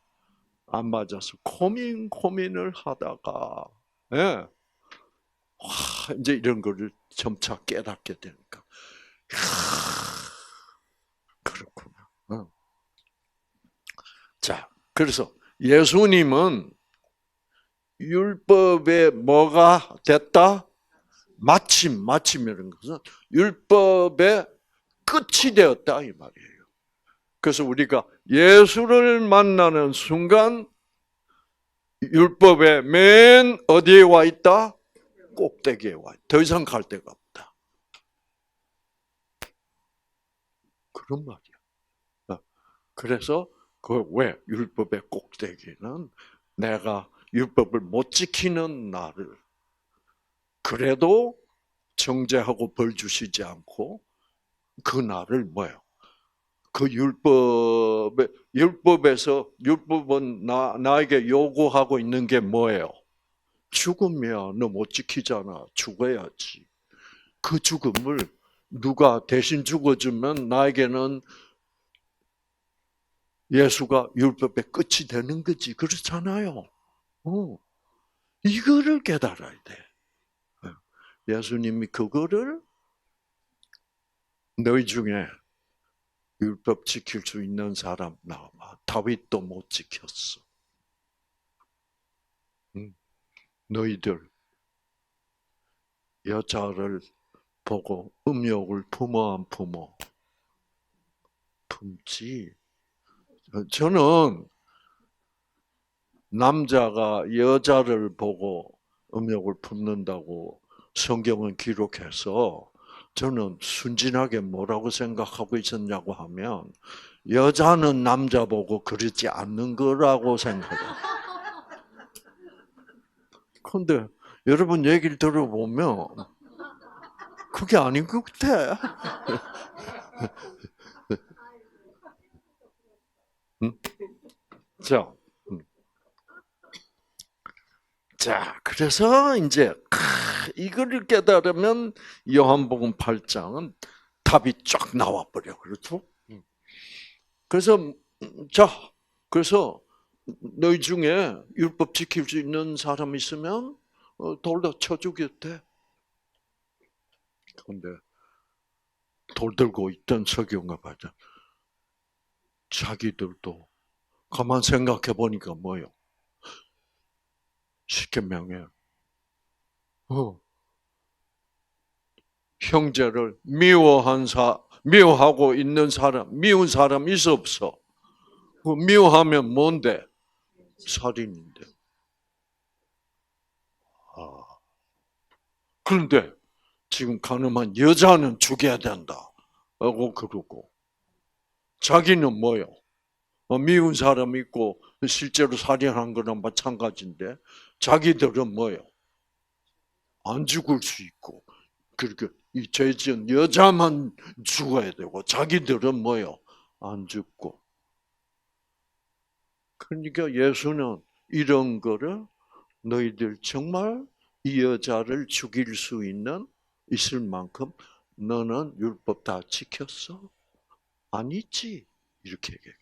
안 맞아서 고민을 하다가 이제 이런 거를 점차 깨닫게 되니까 그렇구나. 자, 그래서 예수님은 율법에 뭐가 됐다? 마침이라는 것은 율법의 끝이 되었다 이 말이에요. 그래서 우리가 예수를 만나는 순간 율법의 맨 어디에 와 있다? 꼭대기에 와 있다. 더 이상 갈 데가 없다. 그런 말이야. 그래서 그 왜 율법의 꼭대기는 내가 율법을 못 지키는 나를 그래도 정죄하고 벌 주시지 않고 그 나를 뭐예요? 그 율법은 나에게 요구하고 있는 게 뭐예요? 죽음이야. 너 못 지키잖아. 죽어야지. 그 죽음을 누가 대신 죽어주면 나에게는 예수가 율법의 끝이 되는 거지. 그렇잖아요. 이거를 깨달아야 돼. 예수님이 그거를 너희 중에 율법 지킬 수 있는 사람 나와봐. 다윗도 못 지켰어. 너희들 여자를 보고 음욕을 품어 안 품어? 품지. 저는 남자가 여자를 보고 음욕을 품는다고 성경은 기록해서 저는 순진하게 뭐라고 생각하고 있었냐고 하면 여자는 남자 보고 그러지 않는 거라고 생각해요. 그런데 여러분 얘기를 들어보면 그게 아닌 것 같아. 응? 자, 그래서 이제 이거를 깨달으면 요한복음 8장은 답이 쫙 나와버려. 그렇죠? 그래서 그래서 너희 중에 율법 지킬 수 있는 사람 있으면 돌로 쳐 죽였대. 그런데 돌 들고 있던 서기관과 바자 자기들도 가만 생각해 보니까 뭐요? 십계명에 형제를 미워하고 있는 사람, 미운 사람 있어 없어? 미워하면 뭔데? 살인인데. 그런데 지금 가늠한 여자는 죽여야 된다. 라고 그러고. 자기는 뭐요? 미운 사람 있고 실제로 살인한 거랑 마찬가지인데 자기들은 뭐요? 안 죽을 수 있고 그렇게 이 죄지은 여자만 죽어야 되고 자기들은 뭐요? 안 죽고. 그러니까 예수는 이런 거를 너희들 정말 이 여자를 죽일 수 있을 만큼 너는 율법 다 지켰어? 아니지. 이렇게 얘기해요.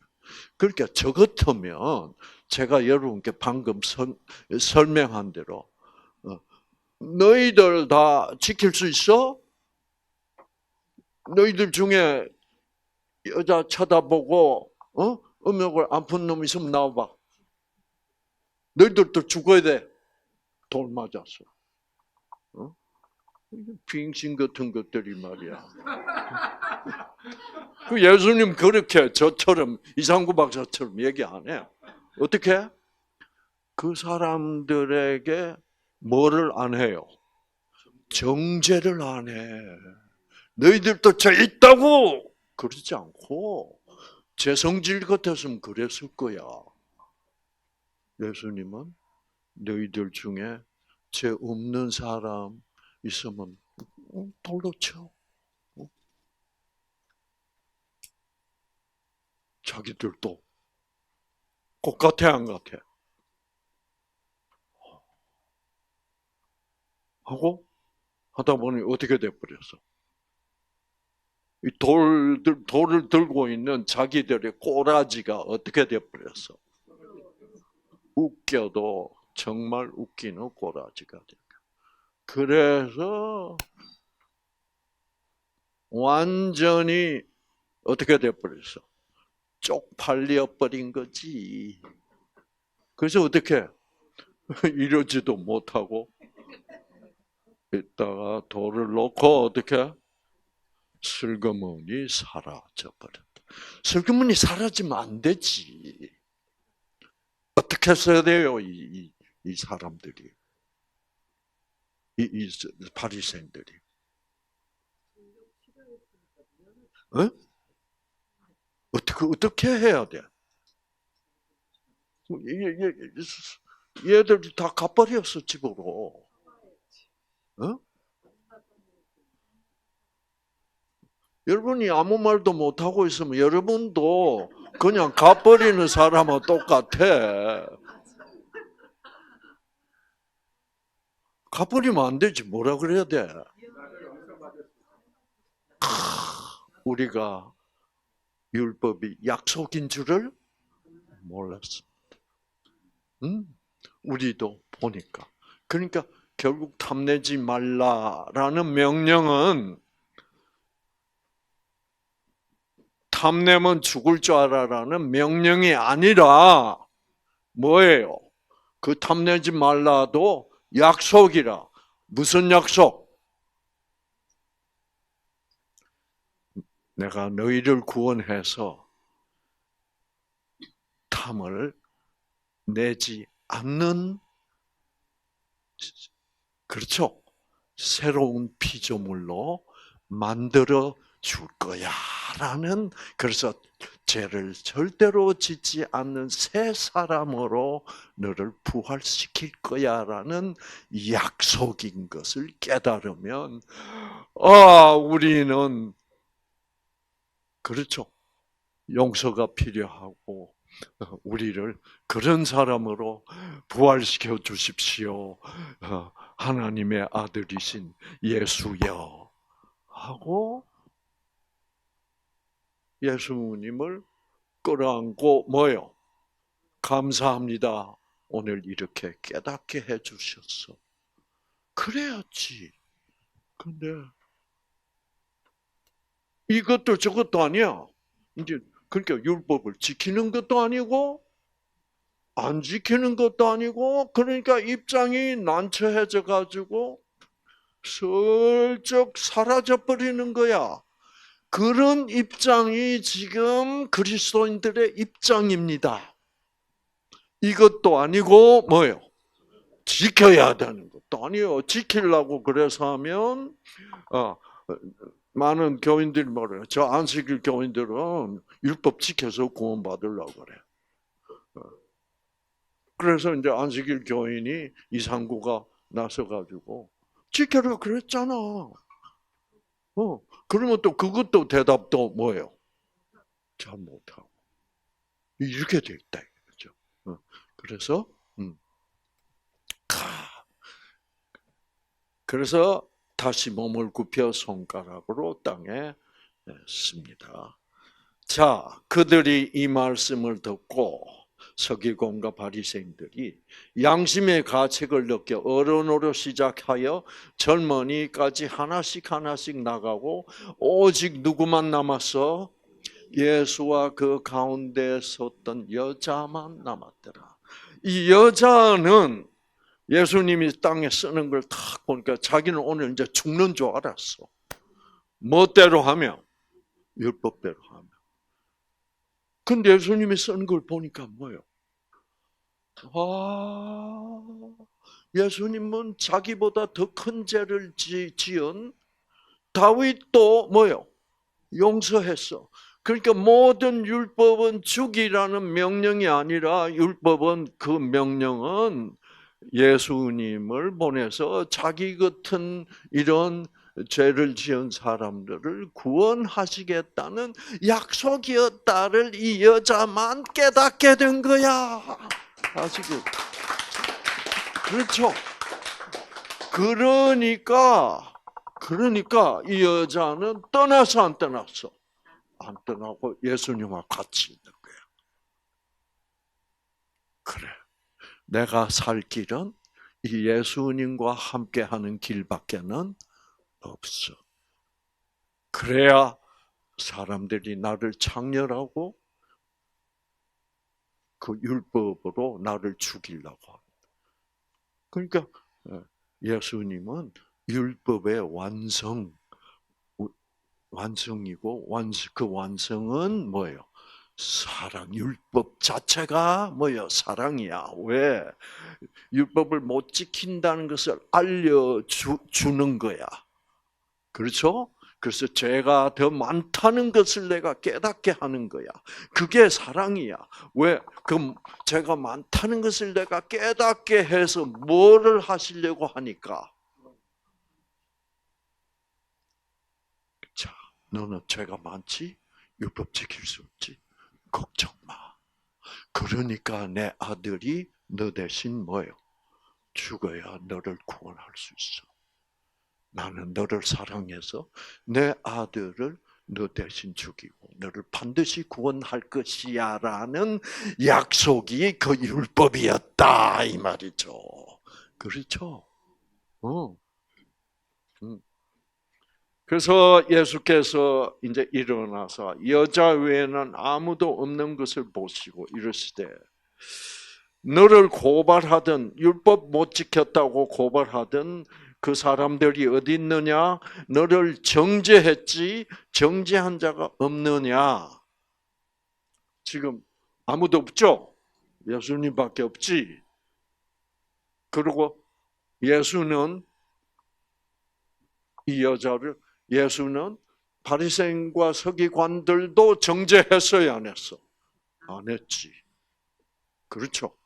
그러니까 저 같으면 제가 여러분께 방금 설명한 대로 너희들 다 지킬 수 있어? 너희들 중에 여자 쳐다보고 음욕을 안 푼 놈 있으면 나와봐. 너희들도 죽어야 돼. 돌 맞았어. 빙신 같은 것들이 말이야. 그 예수님 그렇게 저처럼 이상구 박사처럼 얘기 안 해요. 어떻게? 그 사람들에게 뭐를 안 해요? 정죄를 안 해. 너희들도 죄 있다고 그러지 않고 제 성질 같았으면 그랬을 거야. 예수님은 너희들 중에 죄 없는 사람 있으면 돌로 쳐. 자기들도 똑같아 안 같아? 하고 하다 보니 어떻게 돼버렸어? 이 돌을 들고 있는 자기들의 꼬라지가 어떻게 돼버렸어? 웃겨도 정말 웃기는 꼬라지가 돼. 그래서 완전히 어떻게 돼버렸어? 쪽팔려 버린 거지. 그래서 어떻게 이러지도 못하고 있다가 돌을 놓고 어떻게 슬그머니 사라져 버렸다. 슬그머니 사라지면 안 되지. 어떻게 써야 돼요, 이 사람들이, 이 바리새인들이? 어? 어떻게 해야 돼? 얘들이 다 가버렸어 집으로. 어? 여러분이 아무 말도 못 하고 있으면 여러분도 그냥 가버리는 사람하고 똑같아. 가버리면 안 되지. 뭐라 그래야 돼? 우리가 율법이 약속인 줄을 몰랐어. 응? 우리도 보니까. 그러니까 결국 탐내지 말라라는 명령은 탐내면 죽을 줄 알아라는 명령이 아니라 뭐예요? 그 탐내지 말라도 약속이라. 무슨 약속? 내가 너희를 구원해서 탐을 내지 않는, 그렇죠? 새로운 피조물로 만들어 줄 거야 라는, 그래서 죄를 절대로 짓지 않는 새 사람으로 너를 부활시킬 거야 라는 약속인 것을 깨달으면 우리는 그렇죠. 용서가 필요하고 우리를 그런 사람으로 부활시켜 주십시오. 하나님의 아들이신 예수여 하고 예수님을 끌어안고 뭐요? 감사합니다. 오늘 이렇게 깨닫게 해주셨어. 그래야지. 근데 이것도 저것도 아니야. 이제 그러니까 율법을 지키는 것도 아니고 안 지키는 것도 아니고, 그러니까 입장이 난처해져 가지고 슬쩍 사라져 버리는 거야. 그런 입장이 지금 그리스도인들의 입장입니다. 이것도 아니고 뭐예요? 지켜야 되는 것도 아니에요. 지키려고 그래서 하면 많은 교인들이 뭐래요? 저 안식일 교인들은 율법 지켜서 구원받으려고 그래. 그래서 이제 안식일 교인이 이상구가 나서가지고 지켜라 그랬잖아. 그러면 또 그것도 대답도 뭐예요? 잘 못하고. 이렇게 돼 있다. 그죠? 그래서, 그래서 다시 몸을 굽혀 손가락으로 땅에 씁니다. 자, 그들이 이 말씀을 듣고 서기관과 바리새인들이 양심의 가책을 느껴 어른으로 시작하여 젊은이까지 하나씩 나가고 오직 누구만 남았어? 예수와 그 가운데 섰던 여자만 남았더라. 이 여자는 예수님이 땅에 쓰는 걸 딱 보니까 자기는 오늘 이제 죽는 줄 알았어. 멋대로 하면, 율법대로 하면. 근데 예수님이 쓰는 걸 보니까 뭐예요? 예수님은 자기보다 더 큰 죄를 지은 다윗도 뭐예요? 용서했어. 그러니까 모든 율법은 죽이라는 명령이 아니라 율법은 그 명령은 예수님을 보내서 자기 같은 이런 죄를 지은 사람들을 구원하시겠다는 약속이었다를 이 여자만 깨닫게 된 거야. 아시겠죠? 그렇죠. 그러니까 이 여자는 떠나서 안 떠났어. 안 떠나고 예수님과 같이 있는 거야. 그래. 내가 살 길은 이 예수님과 함께하는 길밖에는 없어. 그래야 사람들이 나를 창렬하고 그 율법으로 나를 죽이려고 합니다. 그러니까 예수님은 율법의 완성이고 그 완성은 뭐예요? 사랑, 율법 자체가 뭐예요? 사랑이야. 왜? 율법을 못 지킨다는 것을 알려주는 거야. 그렇죠? 그래서 죄가 더 많다는 것을 내가 깨닫게 하는 거야. 그게 사랑이야. 왜? 그 죄가 많다는 것을 내가 깨닫게 해서 뭐를 하시려고 하니까? 자, 너는 죄가 많지? 율법 지킬 수 없지? 걱정 마. 그러니까 내 아들이 너 대신 뭐예요? 죽어야 너를 구원할 수 있어. 나는 너를 사랑해서 내 아들을 너 대신 죽이고 너를 반드시 구원할 것이야 라는 약속이 그 율법이었다 이 말이죠. 그렇죠? 그래서 예수께서 이제 일어나서 여자 외에는 아무도 없는 것을 보시고 이르시되 너를 고발하든 율법 못 지켰다고 고발하든 그 사람들이 어디 있느냐? 너를 정죄했지 정죄한 자가 없느냐? 지금 아무도 없죠? 예수님밖에 없지. 그리고 예수는 이 여자를 예수는 바리새인과 서기관들도 정죄했어요, 안 했어? 안 했지. 그렇죠?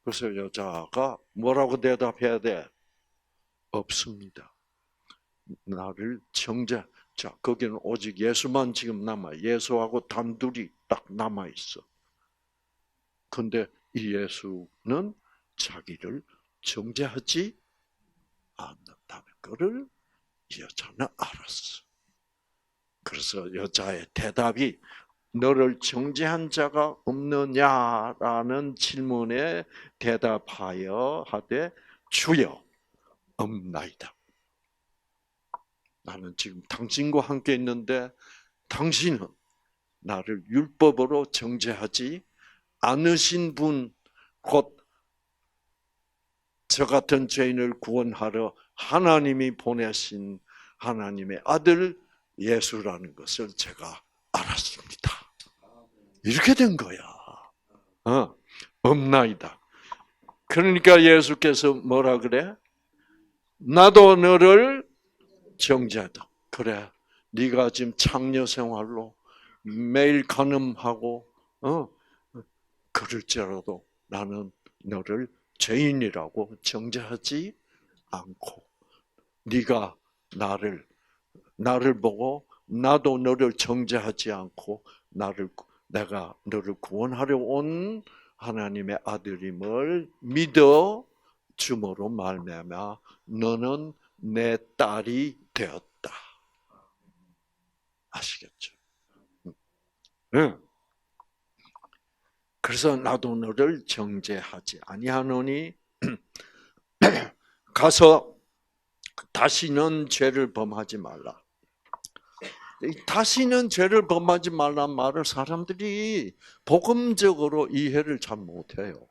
그래서 여자가 뭐라고 대답해야 돼? 없습니다. 나를 자, 거기는 오직 예수만 지금 남아. 예수하고 단둘이 딱 남아 있어. 근데 이 예수는 자기를 정죄하지 않는다는 것을 이 여자는 알았어. 그래서 여자의 대답이 너를 정죄한 자가 없느냐라는 질문에 대답하여 하되 주여 없나이다. 나는 지금 당신과 함께 있는데 당신은 나를 율법으로 정죄하지 않으신 분, 곧 저 같은 죄인을 구원하러 하나님이 보내신 하나님의 아들 예수라는 것을 제가 알았습니다. 이렇게 된 거야. 없나이다. 그러니까 예수께서 뭐라 그래? 나도 너를 정죄하다. 그래, 네가 지금 창녀 생활로 매일 간음하고 그럴지라도 나는 너를 죄인이라고 정죄하지 않고 네가 나를 보고 나도 너를 정죄하지 않고 내가 너를 구원하려 온 하나님의 아들임을 믿어 주므로 말미암아 너는 내 딸이 되었다. 아시겠죠? 네. 그래서 나도 너를 정죄하지 아니하노니 가서 다시는 죄를 범하지 말라. 다시는 죄를 범하지 말란 말을 사람들이 복음적으로 이해를 잘 못해요.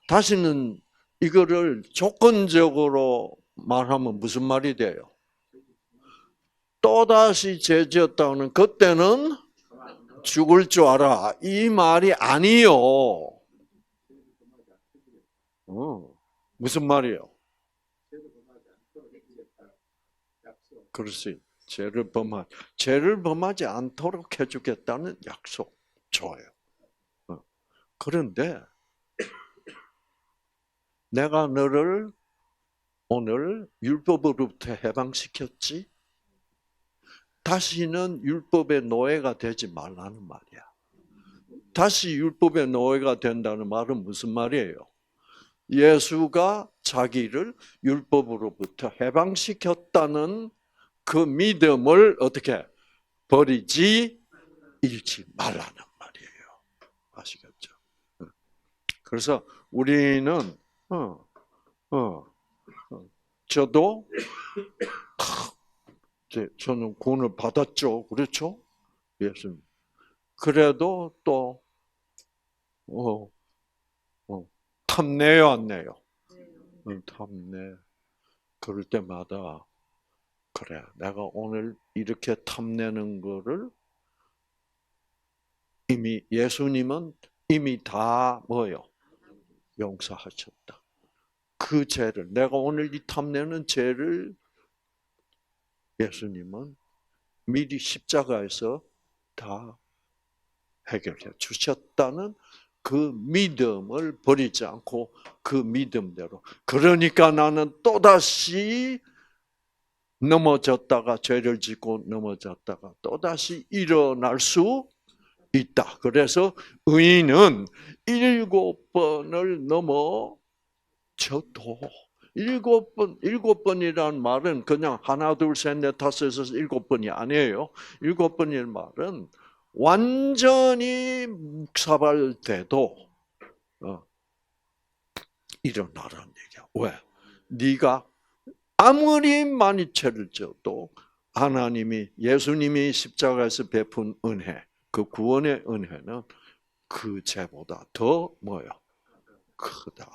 다시는 이거를 조건적으로 말하면 무슨 말이 돼요? 또다시 죄 지었다는 그때는 죽을 줄 알아. 이 말이 아니요. 무슨 말이에요? 그렇지. 죄를 범하지 않도록 해주겠다는 약속. 좋아요. 그런데 내가 너를 오늘 율법으로부터 해방시켰지? 다시는 율법의 노예가 되지 말라는 말이야. 다시 율법의 노예가 된다는 말은 무슨 말이에요? 예수가 자기를 율법으로부터 해방시켰다는 그 믿음을 어떻게 버리지 잃지 말라는 말이에요. 아시겠죠? 그래서 우리는 저도 저는 구원을 받았죠. 그렇죠? 예수님. 그래도 또 탐내요, 안 내요? 탐내. 그럴 때마다 그래, 내가 오늘 이렇게 탐내는 거를 예수님은 이미 다 뭐요? 용서하셨다. 그 죄를, 내가 오늘 이 탐내는 죄를 예수님은 미리 십자가에서 다 해결해 주셨다는 그 믿음을 버리지 않고 그 믿음대로. 그러니까 나는 또다시 넘어졌다가 죄를 짓고 넘어졌다가 또다시 일어날 수 있다. 그래서 의인은 7번을 넘어져도 7번이라는 말은 그냥 하나, 둘, 셋, 넷, 다섯에서 7번이 아니에요. 7번이라는 말은 완전히 묵사발돼도 일어나라는 얘기야. 왜? 네가 아무리 많이 죄를 져도 하나님이 예수님이 십자가에서 베푼 은혜, 그 구원의 은혜는 그 죄보다 더 뭐요? 크다.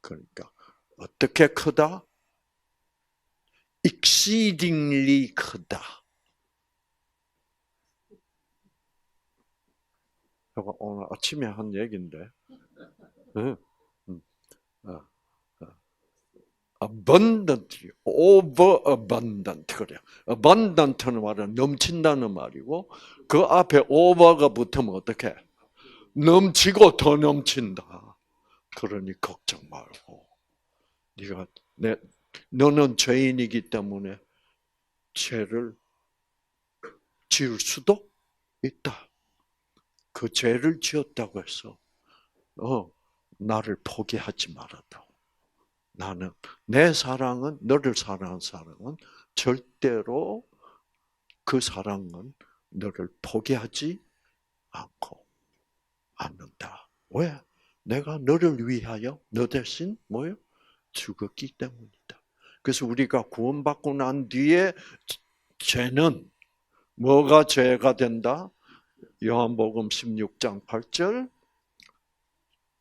그러니까 어떻게 크다? exceedingly 크다. 제가 오늘 아침에 한 얘기인데, abundantly, over abundant 그래요. abundant는 말은 넘친다는 말이고, 그 앞에 over가 붙으면 어떻게? 넘치고 더 넘친다. 그러니 걱정 말고, 너는 죄인이기 때문에 죄를 지을 수도 있다. 그 죄를 지었다고 해서 나를 포기하지 말았다고. 나는 내 사랑은 너를 사랑하는 사랑은 절대로 그 사랑은 너를 포기하지 않는다. 왜? 내가 너를 위하여 너 대신 뭐요? 죽었기 때문이다. 그래서 우리가 구원받고 난 뒤에 죄는 뭐가 죄가 된다? 요한복음 16장 8절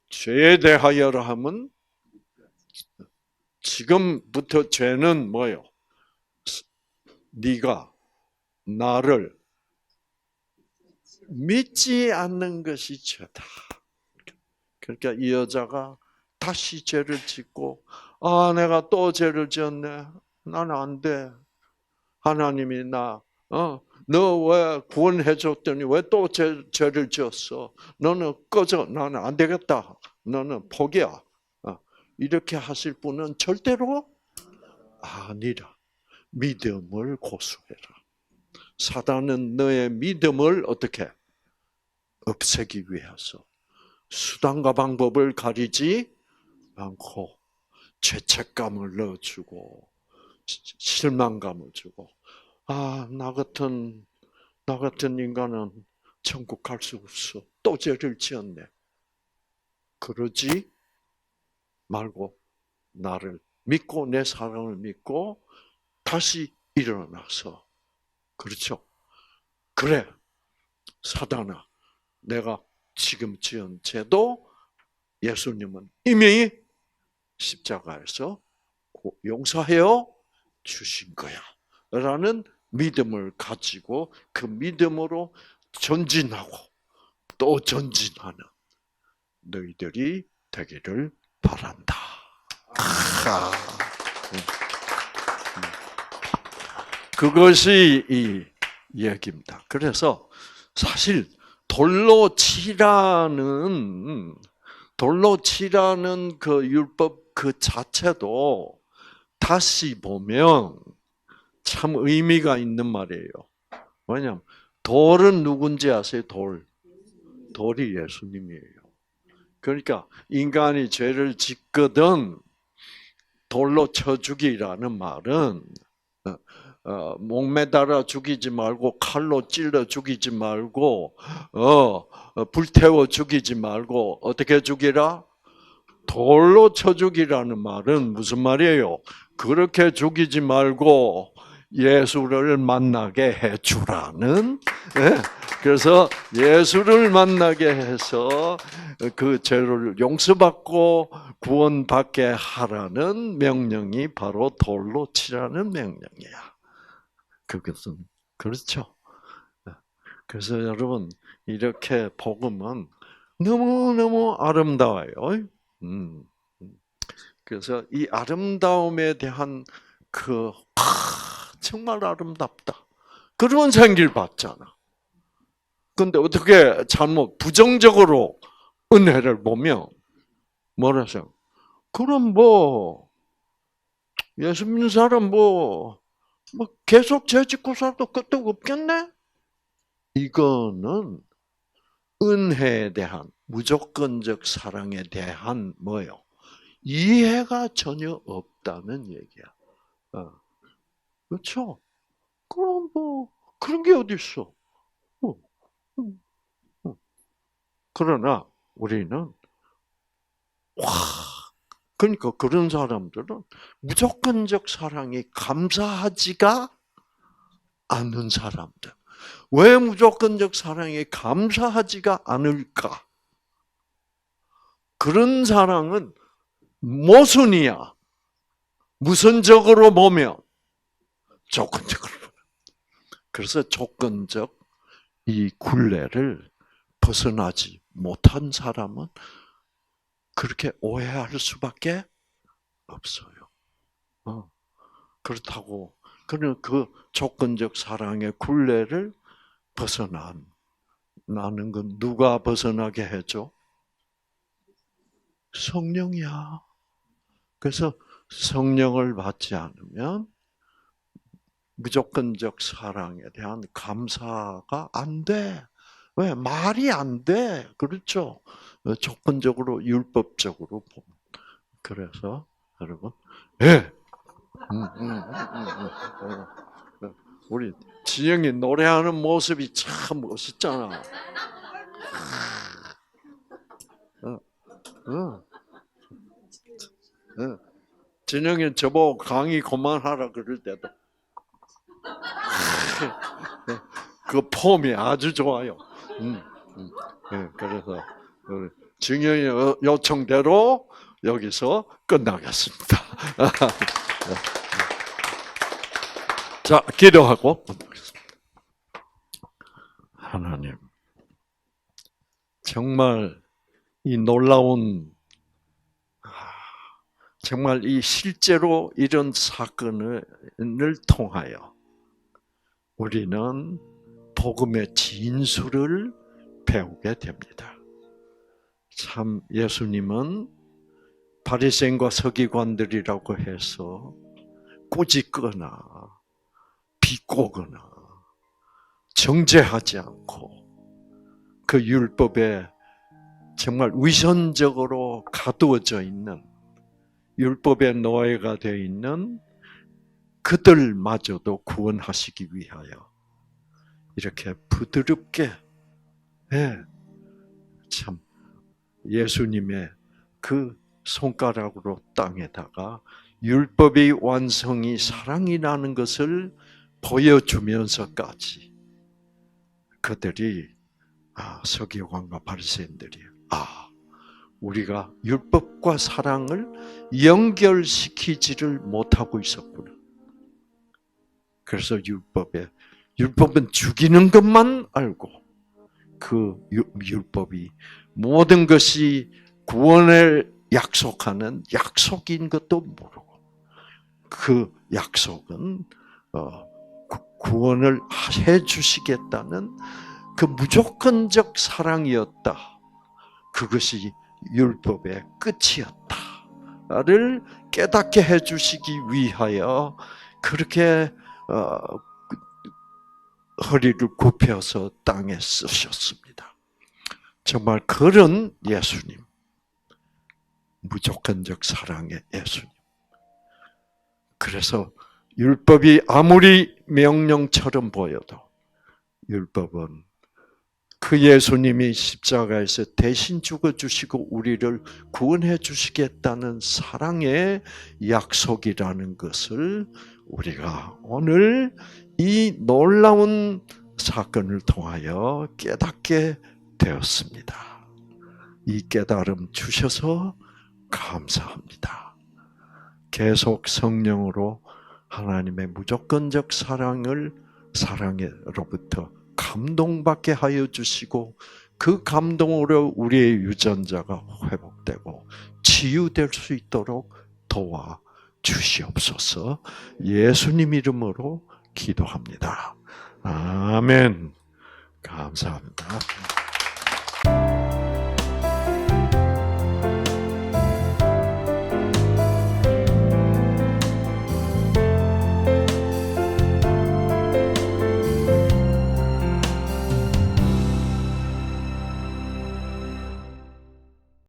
죄에 대하여라 하면 지금부터 죄는 뭐요? 네가 나를 믿지 않는 것이 죄다. 그러니까 이 여자가 다시 죄를 짓고 내가 또 죄를 지었네. 나는 안 돼. 하나님이 너 왜 구원해 줬더니 왜 또 죄를 지었어? 너는 꺼져. 나는 안 되겠다. 너는 포기야. 이렇게 하실 분은 절대로 아니라. 믿음을 고수해라. 사단은 너의 믿음을 어떻게 없애기 위해서 수단과 방법을 가리지 않고 죄책감을 넣어주고 실망감을 주고 나 같은 인간은 천국 갈 수 없어. 또 죄를 지었네. 그러지 말고 나를 믿고 내 사랑을 믿고 다시 일어나서 그렇죠. 그래 사단아 내가 지금 지은 죄도 예수님은 이미 십자가에서 용서하여 주신 거야. 라는 믿음을 가지고 그 믿음으로 전진하고 또 전진하는 너희들이 되기를 바란다. 그것이 이 얘기입니다. 그래서 사실 돌로 치라는 그 율법 그 자체도 다시 보면 참 의미가 있는 말이에요. 왜냐하면 돌은 누군지 아세요? 돌이 예수님이에요. 그러니까 인간이 죄를 짓거든 돌로 쳐 죽이라는 말은 목매달아 죽이지 말고 칼로 찔러 죽이지 말고 불태워 죽이지 말고 어떻게 죽이라? 돌로 쳐 죽이라는 말은 무슨 말이에요? 그렇게 죽이지 말고 예수를 만나게 해주라는. 그래서 예수를 만나게 해서 그 죄를 용서받고 구원받게 하라는 명령이 바로 돌로 치라는 명령이야. 그것은 그렇죠. 그래서 여러분 이렇게 복음은 너무 아름다워요. 그래서 이 아름다움에 대한 정말 아름답다. 그런 생기를 받잖아. 근데 어떻게 부정적으로 은혜를 보면 뭐라서 그럼 예수 믿는 사람 계속 죄 짓고 살도 끝도 없겠네? 이거는 은혜에 대한 무조건적 사랑에 대한 뭐요? 이해가 전혀 없다는 얘기야. 그렇죠? 그럼 그런 게 어디 있어? 그러나 우리는 그러니까 그런 사람들은 무조건적 사랑이 감사하지가 않는 사람들. 왜 무조건적 사랑에 감사하지가 않을까? 그런 사랑은 모순이야. 무선적으로 보면 조건적으로 보면. 그래서 조건적 이 굴레를 벗어나지 못한 사람은 그렇게 오해할 수밖에 없어요. 그렇다고 그는 그 조건적 사랑의 굴레를 나는 건 누가 벗어나게 해줘? 성령이야. 그래서 성령을 받지 않으면 무조건적 사랑에 대한 감사가 안 돼. 왜? 말이 안 돼. 그렇죠? 조건적으로, 율법적으로 보면. 그래서, 여러분, 예. 우리 지영이 노래하는 모습이 참 멋있잖아. 진영이 저보고 강의 그만하라 그럴 때도 그 폼이 아주 좋아요. 그래서 진영이 요청대로 여기서 끝나겠습니다. 자, 기도하고 하나님, 정말 이 놀라운 정말 이 실제로 이런 사건을 통하여 우리는 복음의 진수를 배우게 됩니다. 참 예수님은 바리새인과 서기관들이라고 해서 꾸짖거나 비꼬거나 정죄하지 않고 그 율법에 정말 위선적으로 가두어져 있는 율법의 노예가 되어 있는 그들마저도 구원하시기 위하여 이렇게 부드럽게 참 예수님의 그 손가락으로 땅에다가 율법의 완성이 사랑이라는 것을 보여주면서까지 그들이 서기관과 바리새인들이 우리가 율법과 사랑을 연결시키지를 못하고 있었구나. 그래서 율법은 죽이는 것만 알고 그 율법이 모든 것이 구원을 약속하는 약속인 것도 모르고 그 약속은 구원을 해 주시겠다는 그 무조건적 사랑이었다. 그것이 율법의 끝이었다를 깨닫게 해 주시기 위하여 그렇게 허리를 굽혀서 땅에 쓰셨습니다. 정말 그런 예수님, 무조건적 사랑의 예수님. 그래서 율법이 아무리 명령처럼 보여도 율법은 그 예수님이 십자가에서 대신 죽어주시고 우리를 구원해 주시겠다는 사랑의 약속이라는 것을 우리가 오늘 이 놀라운 사건을 통하여 깨닫게 되었습니다. 이 깨달음 주셔서 감사합니다. 계속 성령으로 하나님의 무조건적 사랑으로부터 감동받게 하여 주시고 그 감동으로 우리의 유전자가 회복되고 치유될 수 있도록 도와 주시옵소서. 예수님 이름으로 기도합니다. 아멘. 감사합니다.